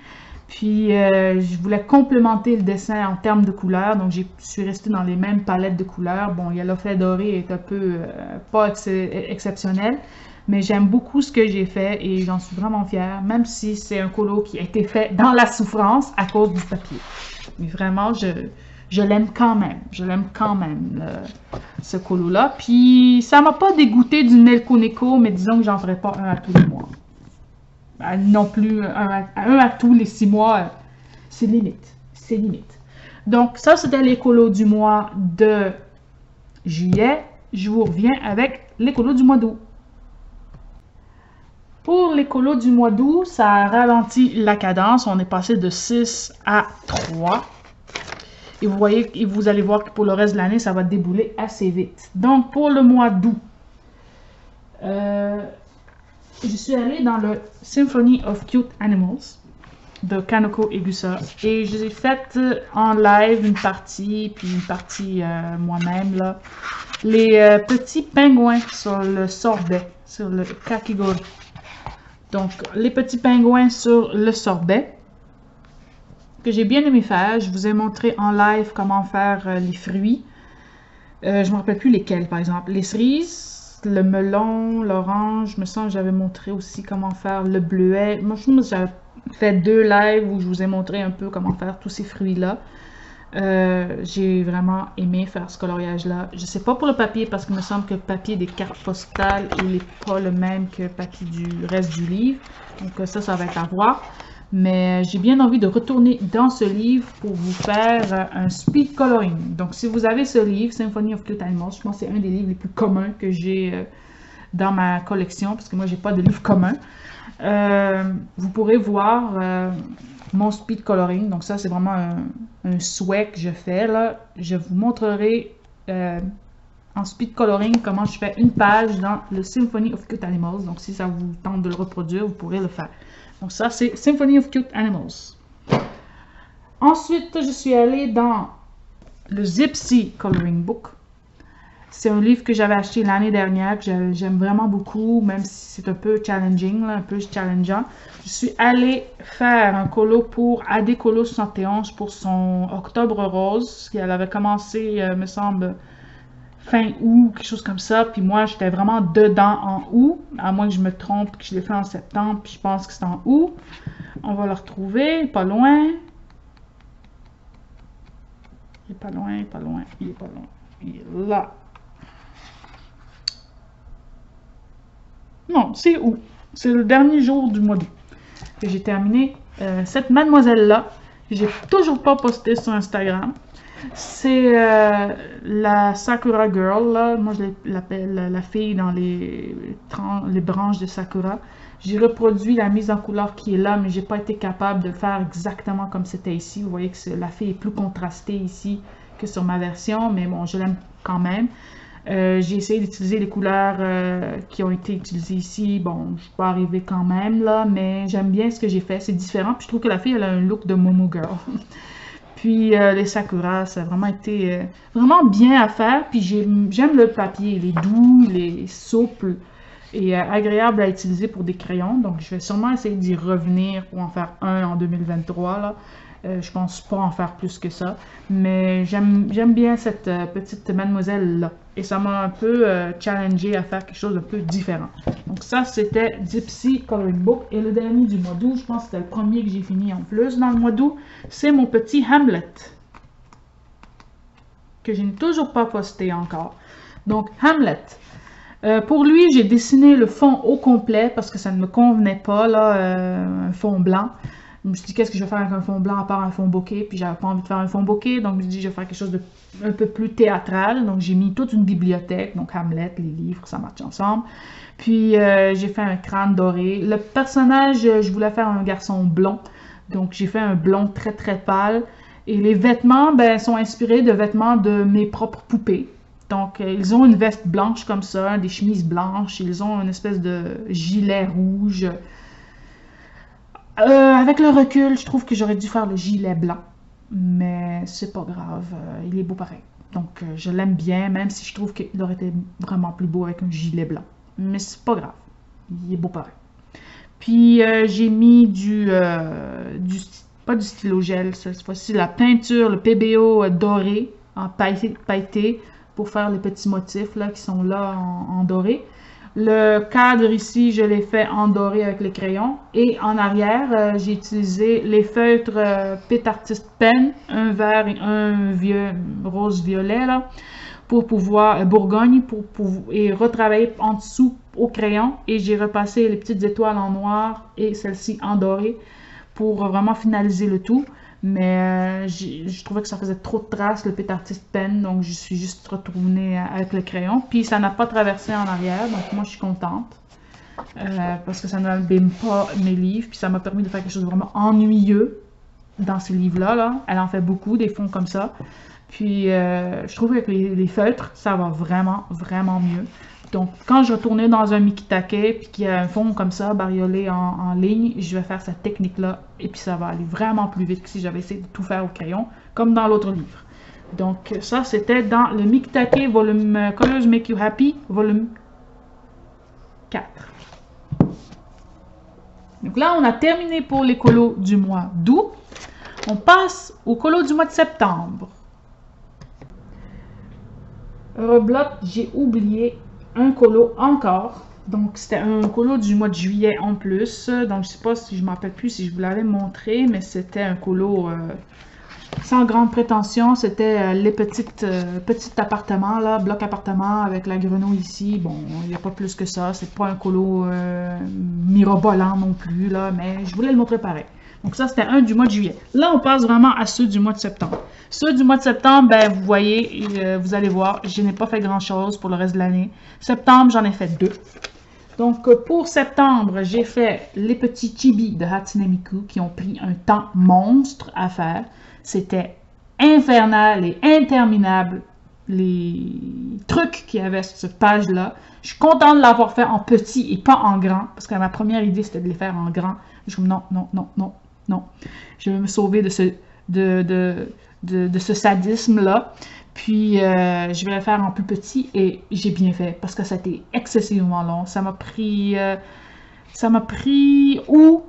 Puis je voulais complémenter le dessin en termes de couleurs, donc je suis restée dans les mêmes palettes de couleurs. Bon, Yellow Fait Doré est un peu pas exceptionnel, mais j'aime beaucoup ce que j'ai fait et j'en suis vraiment fière, même si c'est un colo qui a été fait dans la souffrance à cause du papier. Mais vraiment, je l'aime quand même. Je l'aime quand même, ce colo-là. Puis, ça m'a pas dégoûté du Nelco Neko, mais disons que j'en ferai pas un à tous les mois. Non plus, un à tous les 6 mois, c'est limite. C'est limite. Donc, ça, c'était les colos du mois de juillet. Je vous reviens avec les colos du mois d'août. Pour les colos du mois d'août, ça a ralenti la cadence. On est passé de 6 à 3. Et vous voyez, et vous allez voir que pour le reste de l'année, ça va débouler assez vite. Donc, pour le mois d'août, je suis allée dans le Symphony of Cute Animals de Kanoko Egusa. Et je l'ai faite en live, une partie, puis une partie moi-même, là. Les petits pingouins sur le sorbet, sur le kakigori. Donc, les petits pingouins sur le sorbet, que j'ai bien aimé faire. Je vous ai montré en live comment faire les fruits. Je ne me rappelle plus lesquels, par exemple. Les cerises, le melon, l'orange. Je me sens que j'avais montré aussi comment faire le bleuet. Moi, je me suis fait 2 lives où je vous ai montré un peu comment faire tous ces fruits-là. J'ai vraiment aimé faire ce coloriage-là. Je ne sais pas pour le papier parce qu'il me semble que le papier des cartes postales, il n'est pas le même que le papier du reste du livre. Donc ça va être à voir. Mais j'ai bien envie de retourner dans ce livre pour vous faire un speed coloring. Donc, si vous avez ce livre, Symphony of Cute Animals, je pense que c'est un des livres les plus communs que j'ai dans ma collection, parce que moi, j'ai pas de livre commun. Vous pourrez voir mon speed coloring. Donc, ça, c'est vraiment un souhait que je fais, là. Je vous montrerai en speed coloring comment je fais une page dans le Symphony of Cute Animals. Donc, si ça vous tente de le reproduire, vous pourrez le faire. Donc, ça, c'est Symphony of Cute Animals. Ensuite, je suis allée dans le Zipsy Coloring Book. C'est un livre que j'avais acheté l'année dernière, que j'aime vraiment beaucoup, même si c'est un peu challenging, là, un peu challengeant. Je suis allée faire un colo pour AD Colo 71 pour son Octobre Rose. Elle avait commencé, me semble, fin août, quelque chose comme ça. Puis moi, j'étais vraiment dedans en août, à moins que je me trompe, que je l'ai fait en septembre, puis je pense que c'est en août. On va le retrouver, pas loin. Il est pas loin, pas loin, il est pas loin. Il est là. Non, c'est août. C'est le dernier jour du mois d'août que j'ai terminé cette mademoiselle-là. J'ai toujours pas posté sur Instagram. C'est la Sakura Girl, là. Moi je l'appelle la fille dans les branches de Sakura. J'ai reproduit la mise en couleur qui est là, mais j'ai pas été capable de le faire exactement comme c'était ici. Vous voyez que la fille est plus contrastée ici que sur ma version, mais bon, je l'aime quand même. J'ai essayé d'utiliser les couleurs qui ont été utilisées ici. Bon, je suis pas arrivée quand même, là, mais j'aime bien ce que j'ai fait. C'est différent, puis je trouve que la fille, elle a un look de Momo Girl. Puis les Sakura, ça a vraiment été vraiment bien à faire. Puis j'aime le papier, il est doux, il est souple et agréable à utiliser pour des crayons. Donc je vais sûrement essayer d'y revenir pour en faire un en 2023, là. Je pense pas en faire plus que ça, mais j'aime bien cette petite mademoiselle-là. Et ça m'a un peu challengé à faire quelque chose de peu différent. Donc ça, c'était Zipsy Coloring Book. Et le dernier du mois d'août, je pense que c'était le premier que j'ai fini en plus dans le mois d'août, c'est mon petit Hamlet, que je n'ai toujours pas posté encore. Donc Hamlet. Pour lui, j'ai dessiné le fond au complet parce que ça ne me convenait pas, là, un fond blanc. Je me suis dit, qu'est-ce que je vais faire avec un fond blanc à part un fond bokeh? Puis j'avais pas envie de faire un fond bokeh, donc je me suis dit, je vais faire quelque chose de un peu plus théâtral. Donc j'ai mis toute une bibliothèque, donc Hamlet, les livres, ça marche ensemble. Puis j'ai fait un crâne doré. Le personnage, je voulais faire un garçon blond, donc j'ai fait un blond très très pâle. Et les vêtements, ben, sont inspirés de vêtements de mes propres poupées. Donc ils ont une veste blanche comme ça, des chemises blanches, ils ont une espèce de gilet rouge. Avec le recul, je trouve que j'aurais dû faire le gilet blanc, mais c'est pas grave, il est beau pareil. Donc je l'aime bien, même si je trouve qu'il aurait été vraiment plus beau avec un gilet blanc. Mais c'est pas grave, il est beau pareil. Puis j'ai mis pas du stylo gel, cette fois-ci, la peinture, le PBO doré, en pailleté, pour faire les petits motifs là, qui sont là en doré. Le cadre ici, je l'ai fait en doré avec les crayons. Et en arrière, j'ai utilisé les feutres Pit Artist Pen, un vert et un rose-violet, là, pour pouvoir, Bourgogne, et retravailler en dessous au crayon. Et j'ai repassé les petites étoiles en noir et celle-ci en doré pour vraiment finaliser le tout. Mais je trouvais que ça faisait trop de traces, le Pit Artist Pen, donc je suis juste retournée avec le crayon. Puis ça n'a pas traversé en arrière, donc moi je suis contente. Parce que ça n'abîme pas mes livres, puis ça m'a permis de faire quelque chose de vraiment ennuyeux dans ces livres-là. Là. Elle en fait beaucoup, des fonds comme ça. Puis je trouve qu'avec les feutres, ça va vraiment, vraiment mieux. Donc, quand je retournais dans un Mikitake, puis qu'il y a un fond comme ça, bariolé en ligne, je vais faire cette technique-là, et puis ça va aller vraiment plus vite que si j'avais essayé de tout faire au crayon, comme dans l'autre livre. Donc, ça, c'était dans le Mikitake volume Colors Make You Happy, volume 4. Donc là, on a terminé pour les colos du mois d'août. On passe aux colos du mois de septembre. Reblotte, j'ai oublié un colo encore. Donc, c'était un colo du mois de juillet en plus. Donc, je sais pas si je m'en rappelle plus si je vous l'avais montré, mais c'était un colo sans grande prétention. C'était les petits appartements, là, bloc appartement avec la grenouille ici. Bon, il n'y a pas plus que ça. C'est pas un colo mirobolant non plus, là, mais je voulais le montrer pareil. Donc ça, c'était un du mois de juillet. Là, on passe vraiment à ceux du mois de septembre. Ceux du mois de septembre, ben, vous voyez, vous allez voir, je n'ai pas fait grand-chose pour le reste de l'année. Septembre, j'en ai fait 2. Donc, pour septembre, j'ai fait les petits chibis de Hatsune Miku qui ont pris un temps monstre à faire. C'était infernal et interminable, les trucs qu'il y avait sur cette page-là. Je suis contente de l'avoir fait en petit et pas en grand, parce que ma première idée, c'était de les faire en grand. Je suis comme, non, non, non, non, non. Je vais me sauver de ce sadisme-là. Puis, je vais le faire en plus petit et j'ai bien fait parce que ça a été excessivement long. Ça m'a pris août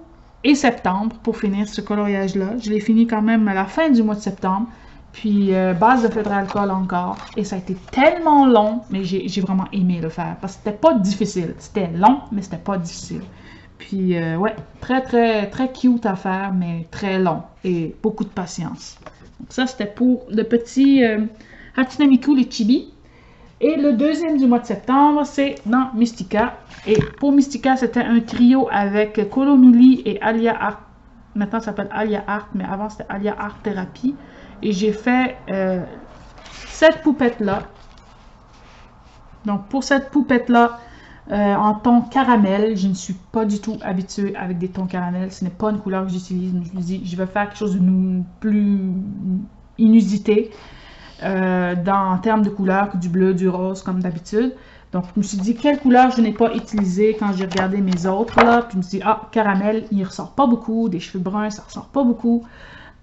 et septembre pour finir ce coloriage-là. Je l'ai fini quand même à la fin du mois de septembre. Puis, base de feutre alcool encore. Et ça a été tellement long, mais j'ai vraiment aimé le faire parce que c'était pas difficile. C'était long, mais c'était pas difficile. Puis, ouais, très, très, très cute à faire, mais très long et beaucoup de patience. Donc, ça, c'était pour le petit Hatsune Miku, les chibis. Et le deuxième du mois de septembre, c'est dans Mystica. Et pour Mystica, c'était un trio avec Colomili et Alia Art. Maintenant, ça s'appelle Alia Art, mais avant, c'était Alia Art Therapy. Et j'ai fait cette poupette-là. Donc, pour cette poupette-là, en ton caramel, je ne suis pas du tout habituée avec des tons caramel. Ce n'est pas une couleur que j'utilise. Je me dis, je vais faire quelque chose de plus inusité en termes de couleurs que du bleu, du rose, comme d'habitude. Donc, je me suis dit, quelle couleur je n'ai pas utilisée quand j'ai regardé mes autres, là. Puis, je me suis dit, ah, caramel, il ne ressort pas beaucoup. Des cheveux bruns, ça ne ressort pas beaucoup.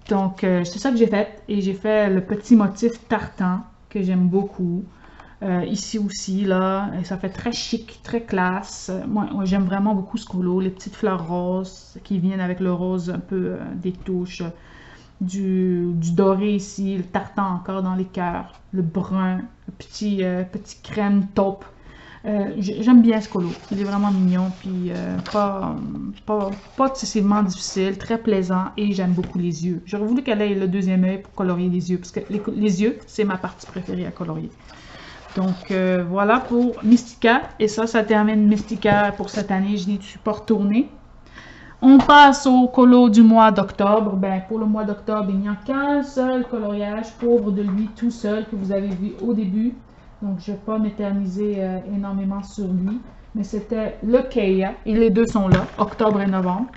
Donc, c'est ça que j'ai fait. Et j'ai fait le petit motif tartan, que j'aime beaucoup. Ici aussi, là, et ça fait très chic, très classe. Moi j'aime vraiment beaucoup ce colo, les petites fleurs roses qui viennent avec le rose, un peu des touches, du doré ici, le tartan encore dans les cœurs, le brun, le petit crème taupe. J'aime bien ce colo, il est vraiment mignon, puis pas excessivement difficile, très plaisant, et j'aime beaucoup les yeux. J'aurais voulu qu'elle ait le deuxième œil pour colorier les yeux, parce que les yeux, c'est ma partie préférée à colorier. Donc, voilà pour Mystica. Et ça termine Mystica pour cette année. Je n'y suis pas retournée. On passe au colo du mois d'octobre. Ben, pour le mois d'octobre, il n'y a qu'un seul coloriage, pauvre de lui, tout seul, que vous avez vu au début. Donc, je ne vais pas m'éterniser énormément sur lui. Mais c'était le Keiya. Et les deux sont là, octobre et novembre.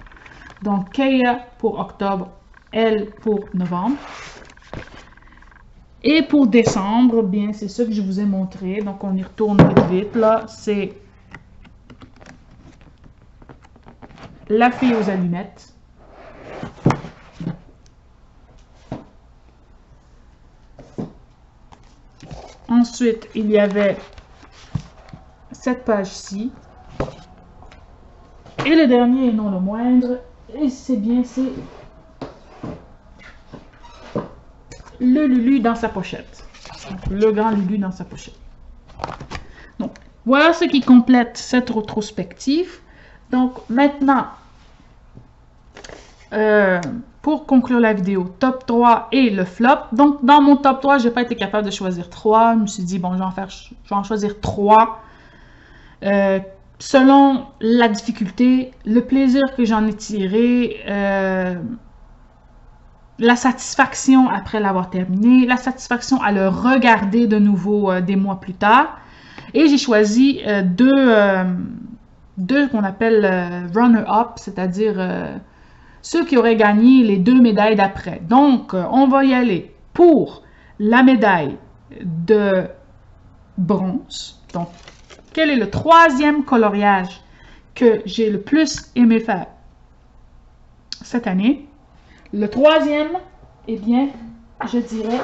Donc, Keiya pour octobre, elle pour novembre. Et pour décembre, bien, c'est ce que je vous ai montré. Donc, on y retourne vite, là. C'est la fille aux allumettes. Ensuite, il y avait cette page-ci. Et le dernier, et non le moindre, et c'est bien, c'est le Lulu dans sa pochette. Le grand Lulu dans sa pochette. Donc, voilà ce qui complète cette rétrospective. Donc, maintenant, pour conclure la vidéo, top 3 et le flop. Donc, dans mon top 3, je n'ai pas été capable de choisir 3. Je me suis dit, bon, je vais en choisir 3. Selon la difficulté, le plaisir que j'en ai tiré, la satisfaction après l'avoir terminé, la satisfaction à le regarder de nouveau des mois plus tard. Et j'ai choisi deux qu'on appelle runner-up, c'est-à-dire ceux qui auraient gagné les 2 médailles d'après. Donc, on va y aller pour la médaille de bronze. Donc, quel est le 3e coloriage que j'ai le plus aimé faire cette année? Le 3e, eh bien, je dirais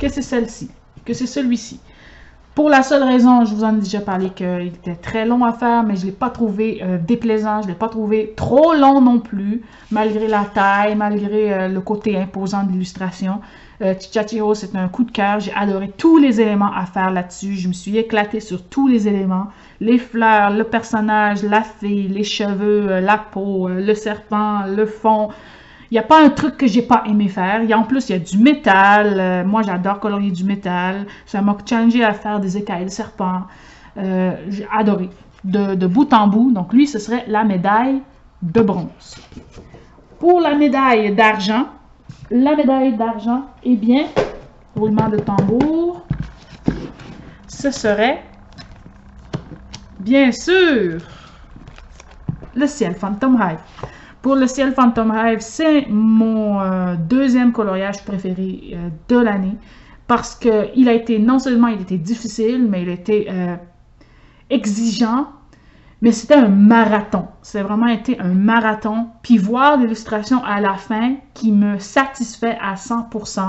que c'est celle-ci, que c'est celui-ci. Pour la seule raison, je vous en ai déjà parlé qu'il était très long à faire, mais je ne l'ai pas trouvé déplaisant, je ne l'ai pas trouvé trop long non plus, malgré la taille, malgré le côté imposant de l'illustration. Chihachiro, c'est un coup de cœur, j'ai adoré tous les éléments à faire là-dessus, je me suis éclatée sur tous les éléments, les fleurs, le personnage, la fille, les cheveux, la peau, le serpent, le fond. Il n'y a pas un truc que j'ai pas aimé faire. En plus, il y a du métal. Moi, j'adore colorier du métal. Ça m'a challengé à faire des écailles de serpent. J'ai adoré. De bout en bout. Donc, lui, ce serait la médaille de bronze. pour la médaille d'argent, eh bien, roulement de tambour, ce serait, bien sûr, le ciel Phantom Hive. Pour le ciel Phantom Hive, c'est mon deuxième coloriage préféré de l'année parce que il a été, non seulement il était difficile, mais il était exigeant, mais c'était un marathon. C'est vraiment été un marathon. Puis voir l'illustration à la fin qui me satisfait à 100%,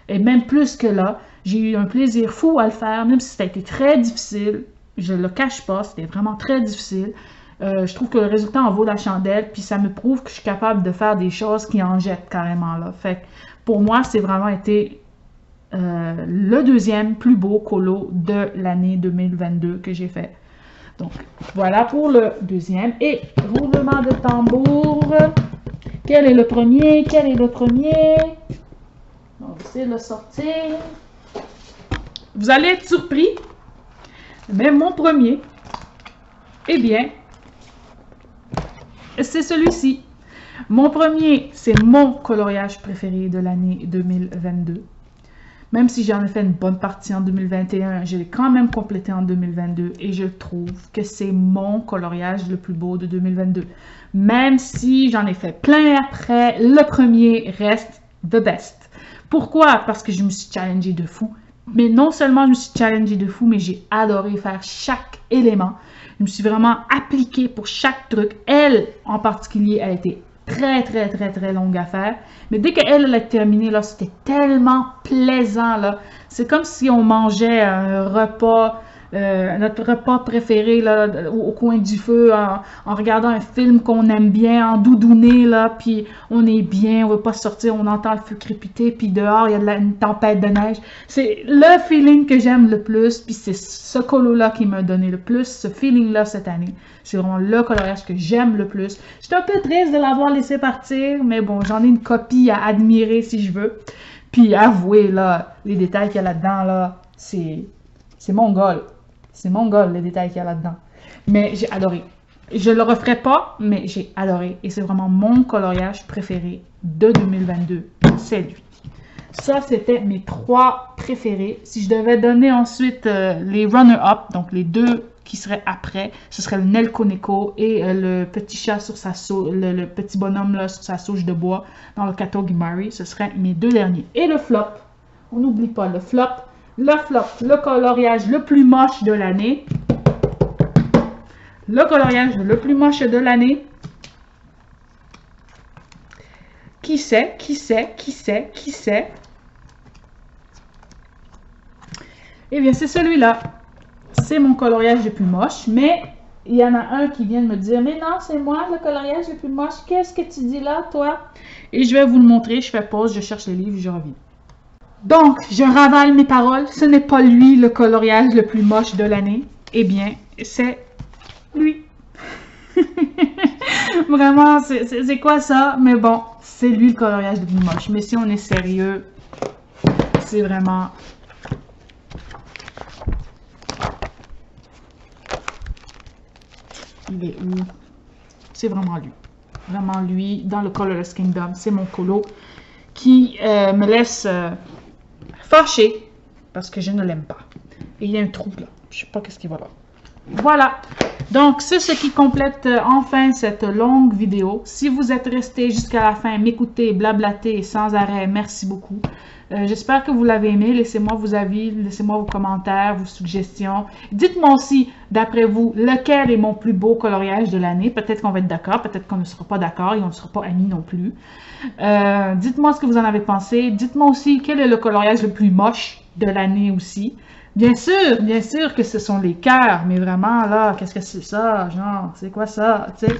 et même plus que là, j'ai eu un plaisir fou à le faire, même si ça a été très difficile. Je ne le cache pas, c'était vraiment très difficile. Je trouve que le résultat en vaut la chandelle, puis ça me prouve que je suis capable de faire des choses qui en jettent carrément là. Fait que pour moi, c'est vraiment été le deuxième plus beau colo de l'année 2022 que j'ai fait. Donc, voilà pour le deuxième. Et roulement de tambour. Quel est le premier? Quel est le premier? On va essayer de le sortir. Vous allez être surpris. Mais mon premier, eh bien, c'est celui-ci. Mon premier, c'est mon coloriage préféré de l'année 2022. Même si j'en ai fait une bonne partie en 2021, je l'ai quand même complété en 2022 et je trouve que c'est mon coloriage le plus beau de 2022. Même si j'en ai fait plein après, le premier reste the best. Pourquoi? Parce que je me suis challengée de fou. Mais non seulement je me suis challengée de fou, mais j'ai adoré faire chaque élément. Je me suis vraiment appliquée pour chaque truc. Elle, en particulier, elle a été très longue à faire. Mais dès qu'elle a terminé, là, c'était tellement plaisant, là. C'est comme si on mangeait un repas, notre repas préféré, là, au coin du feu, en regardant un film qu'on aime bien, en doudouné, là, puis on est bien, on veut pas sortir, on entend le feu crépiter, puis dehors, il y a une tempête de neige. C'est le feeling que j'aime le plus, puis c'est ce colo-là qui m'a donné le plus, ce feeling-là cette année. C'est vraiment le coloriage que j'aime le plus. J'étais un peu triste de l'avoir laissé partir, mais bon, j'en ai une copie à admirer si je veux. Puis avouez, là, les détails qu'il y a là-dedans, là, c'est mongol. C'est mongol, les détails qu'il y a là-dedans. Mais j'ai adoré. Je le referai pas, mais j'ai adoré. Et c'est vraiment mon coloriage préféré de 2022. C'est lui. Ça, c'était mes 3 préférés. Si je devais donner ensuite les runner-up, donc les 2 qui seraient après, ce serait le Nelko Neko et le petit chat sur sa souche, le petit bonhomme là sur sa souche de bois dans le Kato Gimari. Ce seraient mes 2 derniers. Et le flop, on n'oublie pas le flop. Le coloriage le plus moche de l'année. Le coloriage le plus moche de l'année. Qui c'est? Eh bien, c'est celui-là. C'est mon coloriage le plus moche, mais il y en a un qui vient de me dire « Mais non, c'est moi le coloriage le plus moche. Qu'est-ce que tu dis là, toi? » Et je vais vous le montrer. Je fais pause, je cherche les livres, je reviens. Donc, je ravale mes paroles. Ce n'est pas lui le coloriage le plus moche de l'année. Eh bien, c'est lui. Vraiment, c'est quoi ça? Mais bon, c'est lui le coloriage le plus moche. Mais si on est sérieux, c'est vraiment... Il est où? C'est vraiment lui. Vraiment lui, dans le Colorless Kingdom. C'est mon colo qui me laisse fâchée parce que je ne l'aime pas. Et il y a un trou là. Je sais pas qu'est-ce qui va là. Voilà. Donc, c'est ce qui complète enfin cette longue vidéo. Si vous êtes resté jusqu'à la fin, m'écouter, blablater sans arrêt, merci beaucoup. J'espère que vous l'avez aimé. Laissez-moi vos avis, laissez-moi vos commentaires, vos suggestions. Dites-moi aussi, d'après vous, lequel est mon plus beau coloriage de l'année. Peut-être qu'on va être d'accord, peut-être qu'on ne sera pas d'accord et on ne sera pas amis non plus. Dites-moi ce que vous en avez pensé. Dites-moi aussi quel est le coloriage le plus moche de l'année aussi. Bien sûr que ce sont les cœurs, mais vraiment là, qu'est-ce que c'est ça? Genre, c'est quoi ça? Tu sais?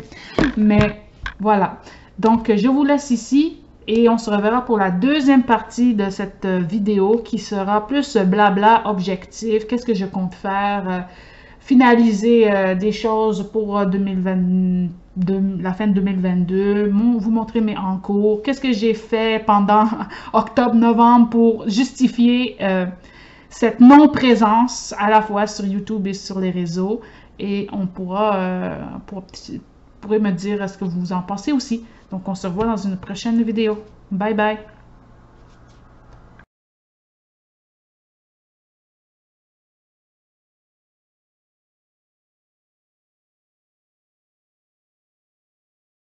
Mais voilà. Donc, je vous laisse ici. Et on se reverra pour la deuxième partie de cette vidéo qui sera plus blabla objectif. Qu'est-ce que je compte faire? Finaliser des choses pour 2020, la fin de 2022. Vous montrer mes encours. Qu'est-ce que j'ai fait pendant octobre-novembre pour justifier cette non-présence à la fois sur YouTube et sur les réseaux. Et on pourra pourrez me dire ce que vous en pensez aussi. Donc, on se revoit dans une prochaine vidéo. Bye bye!